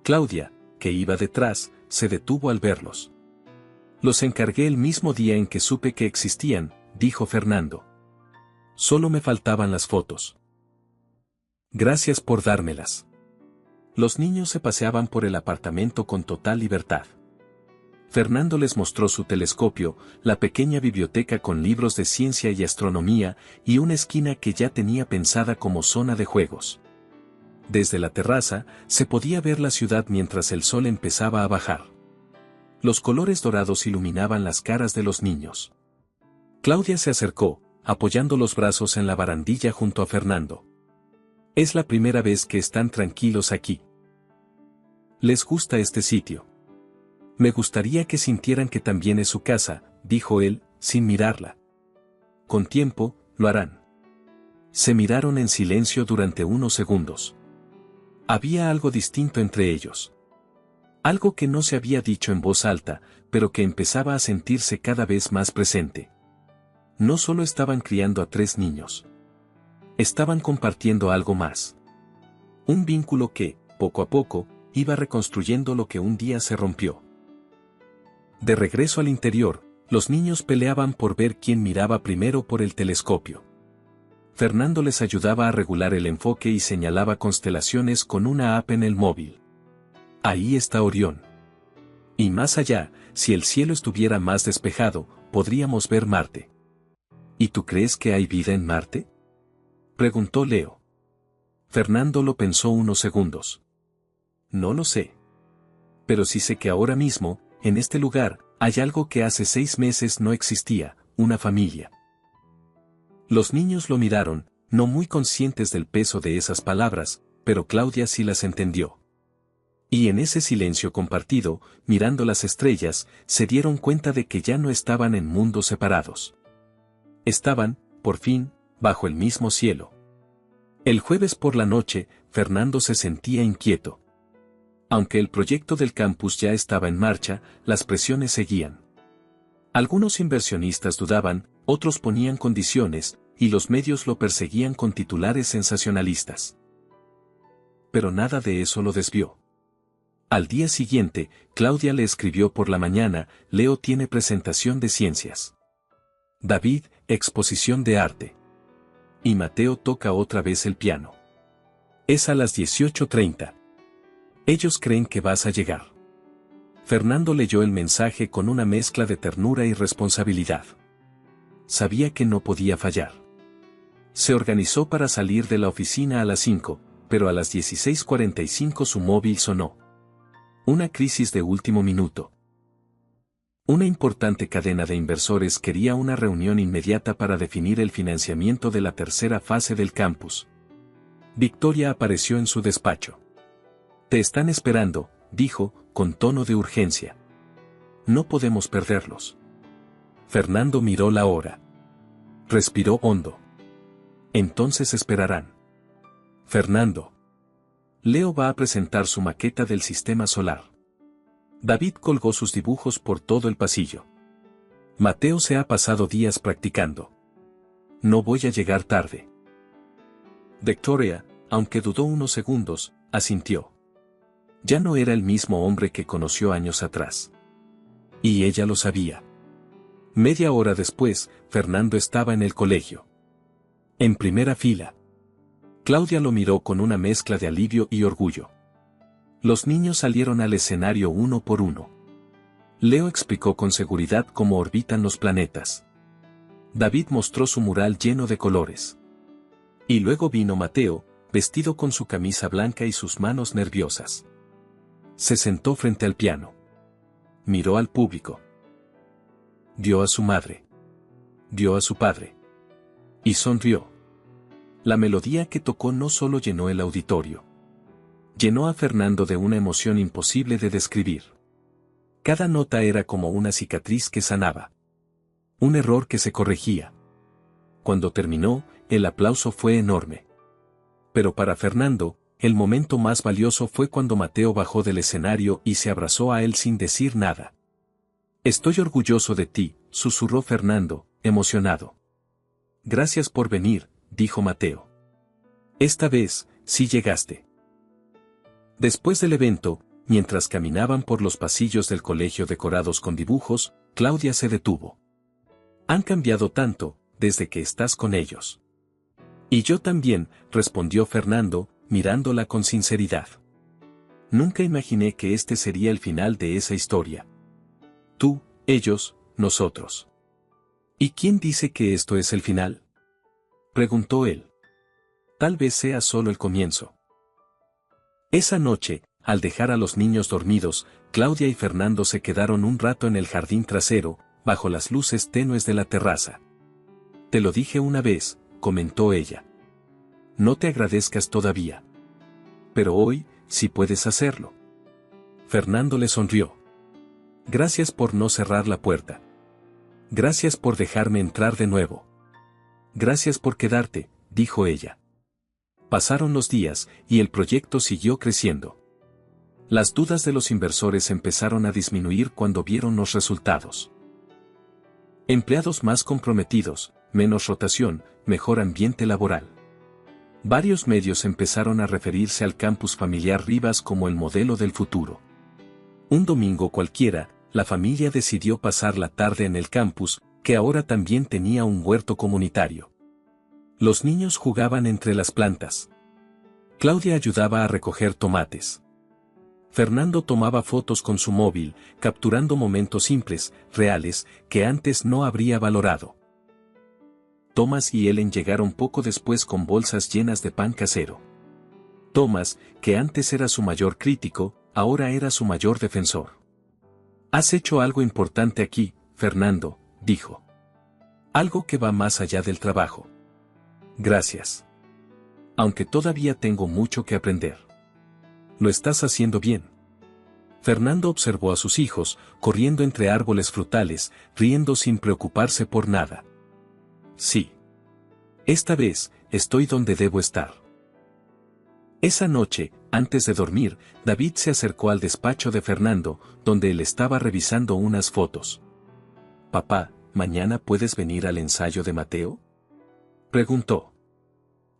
Speaker 1: Claudia, que iba detrás, se detuvo al verlos. «Los encargué el mismo día en que supe que existían», dijo Fernando. «Solo me faltaban las fotos». «Gracias por dármelas». Los niños se paseaban por el apartamento con total libertad. Fernando les mostró su telescopio, la pequeña biblioteca con libros de ciencia y astronomía, y una esquina que ya tenía pensada como zona de juegos. Desde la terraza, se podía ver la ciudad mientras el sol empezaba a bajar. Los colores dorados iluminaban las caras de los niños. Claudia se acercó, apoyando los brazos en la barandilla junto a Fernando. «Es la primera vez que están tranquilos aquí. ¿Les gusta este sitio?». «Me gustaría que sintieran que también es su casa», dijo él, sin mirarla. «Con tiempo, lo harán». Se miraron en silencio durante unos segundos. Había algo distinto entre ellos. Algo que no se había dicho en voz alta, pero que empezaba a sentirse cada vez más presente. No solo estaban criando a 3 niños. Estaban compartiendo algo más. Un vínculo que, poco a poco, iba reconstruyendo lo que un día se rompió. De regreso al interior, los niños peleaban por ver quién miraba primero por el telescopio. Fernando les ayudaba a regular el enfoque y señalaba constelaciones con una app en el móvil. «Ahí está Orión. Y más allá, si el cielo estuviera más despejado, podríamos ver Marte». «¿Y tú crees que hay vida en Marte?», preguntó Leo. Fernando lo pensó unos segundos. «No lo sé. Pero sí sé que ahora mismo, en este lugar, hay algo que hace 6 meses no existía, una familia». Los niños lo miraron, no muy conscientes del peso de esas palabras, pero Claudia sí las entendió. Y en ese silencio compartido, mirando las estrellas, se dieron cuenta de que ya no estaban en mundos separados. Estaban, por fin, bajo el mismo cielo. El jueves por la noche, Fernando se sentía inquieto. Aunque el proyecto del campus ya estaba en marcha, las presiones seguían. Algunos inversionistas dudaban, otros ponían condiciones, y los medios lo perseguían con titulares sensacionalistas. Pero nada de eso lo desvió. Al día siguiente, Claudia le escribió por la mañana: «Leo tiene presentación de ciencias. David, exposición de arte. Y Mateo toca otra vez el piano. Es a las 18:30. Ellos creen que vas a llegar». Fernando leyó el mensaje con una mezcla de ternura y responsabilidad. Sabía que no podía fallar. Se organizó para salir de la oficina a las 5, pero a las 16:45 su móvil sonó. Una crisis de último minuto. Una importante cadena de inversores quería una reunión inmediata para definir el financiamiento de la tercera fase del campus. Victoria apareció en su despacho. «Te están esperando», dijo, con tono de urgencia. «No podemos perderlos». Fernando miró la hora. Respiró hondo. «Entonces esperarán». Fernando. Leo va a presentar su maqueta del sistema solar. David colgó sus dibujos por todo el pasillo. Mateo se ha pasado días practicando. No voy a llegar tarde. Victoria, aunque dudó unos segundos, asintió. Ya no era el mismo hombre que conoció años atrás. Y ella lo sabía. Media hora después, Fernando estaba en el colegio. En primera fila. Claudia lo miró con una mezcla de alivio y orgullo. Los niños salieron al escenario uno por uno. Leo explicó con seguridad cómo orbitan los planetas. David mostró su mural lleno de colores. Y luego vino Mateo, vestido con su camisa blanca y sus manos nerviosas. Se sentó frente al piano. Miró al público. Vio a su madre. Vio a su padre. Y sonrió. La melodía que tocó no solo llenó el auditorio. Llenó a Fernando de una emoción imposible de describir. Cada nota era como una cicatriz que sanaba. Un error que se corregía. Cuando terminó, el aplauso fue enorme. Pero para Fernando, el momento más valioso fue cuando Mateo bajó del escenario y se abrazó a él sin decir nada. Estoy orgulloso de ti, susurró Fernando, emocionado. Gracias por venir, dijo Mateo. Esta vez, sí llegaste. Después del evento, mientras caminaban por los pasillos del colegio decorados con dibujos, Claudia se detuvo. Han cambiado tanto, desde que estás con ellos. Y yo también, respondió Fernando, mirándola con sinceridad. Nunca imaginé que este sería el final de esa historia. Tú, ellos, nosotros. ¿Y quién dice que esto es el final? Preguntó él. Tal vez sea solo el comienzo. Esa noche, al dejar a los niños dormidos, Claudia y Fernando se quedaron un rato en el jardín trasero, bajo las luces tenues de la terraza. Te lo dije una vez, comentó ella. No te agradezcas todavía. Pero hoy, sí puedes hacerlo. Fernando le sonrió. Gracias por no cerrar la puerta. Gracias por dejarme entrar de nuevo. Gracias por quedarte, dijo ella. Pasaron los días, y el proyecto siguió creciendo. Las dudas de los inversores empezaron a disminuir cuando vieron los resultados. Empleados más comprometidos, menos rotación, mejor ambiente laboral. Varios medios empezaron a referirse al campus familiar Rivas como el modelo del futuro. Un domingo cualquiera, la familia decidió pasar la tarde en el campus, que ahora también tenía un huerto comunitario. Los niños jugaban entre las plantas. Claudia ayudaba a recoger tomates. Fernando tomaba fotos con su móvil, capturando momentos simples, reales, que antes no habría valorado. Thomas y Ellen llegaron poco después con bolsas llenas de pan casero. Thomas, que antes era su mayor crítico, ahora era su mayor defensor. Has hecho algo importante aquí, Fernando, dijo. Algo que va más allá del trabajo. Gracias. Aunque todavía tengo mucho que aprender. Lo estás haciendo bien. Fernando observó a sus hijos, corriendo entre árboles frutales, riendo sin preocuparse por nada. Sí. Esta vez, estoy donde debo estar. Esa noche, antes de dormir, David se acercó al despacho de Fernando, donde él estaba revisando unas fotos. Papá, ¿mañana puedes venir al ensayo de Mateo? Preguntó.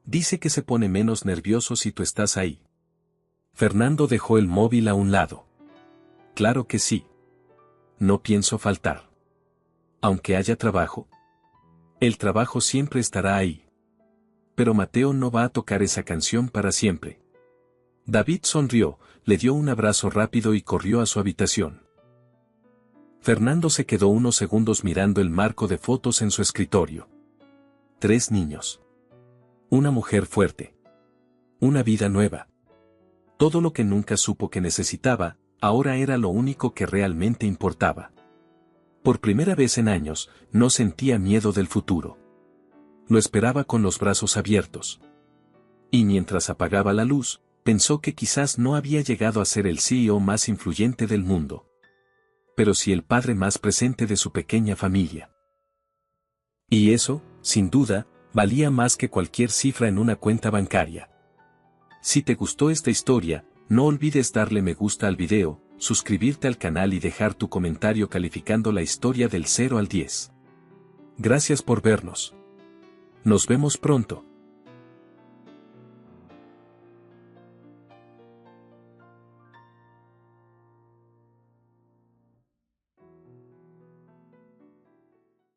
Speaker 1: Dice que se pone menos nervioso si tú estás ahí. Fernando dejó el móvil a un lado. Claro que sí. No pienso faltar. Aunque haya trabajo. El trabajo siempre estará ahí. Pero Mateo no va a tocar esa canción para siempre. David sonrió, le dio un abrazo rápido y corrió a su habitación. Fernando se quedó unos segundos mirando el marco de fotos en su escritorio. 3 niños. Una mujer fuerte. Una vida nueva. Todo lo que nunca supo que necesitaba, ahora era lo único que realmente importaba. Por primera vez en años, no sentía miedo del futuro. Lo esperaba con los brazos abiertos. Y mientras apagaba la luz, pensó que quizás no había llegado a ser el CEO más influyente del mundo. Pero sí el padre más presente de su pequeña familia. Y eso, sin duda, valía más que cualquier cifra en una cuenta bancaria. Si te gustó esta historia, no olvides darle me gusta al video, suscribirte al canal y dejar tu comentario calificando la historia del 0 al 10. Gracias por vernos. Nos vemos pronto.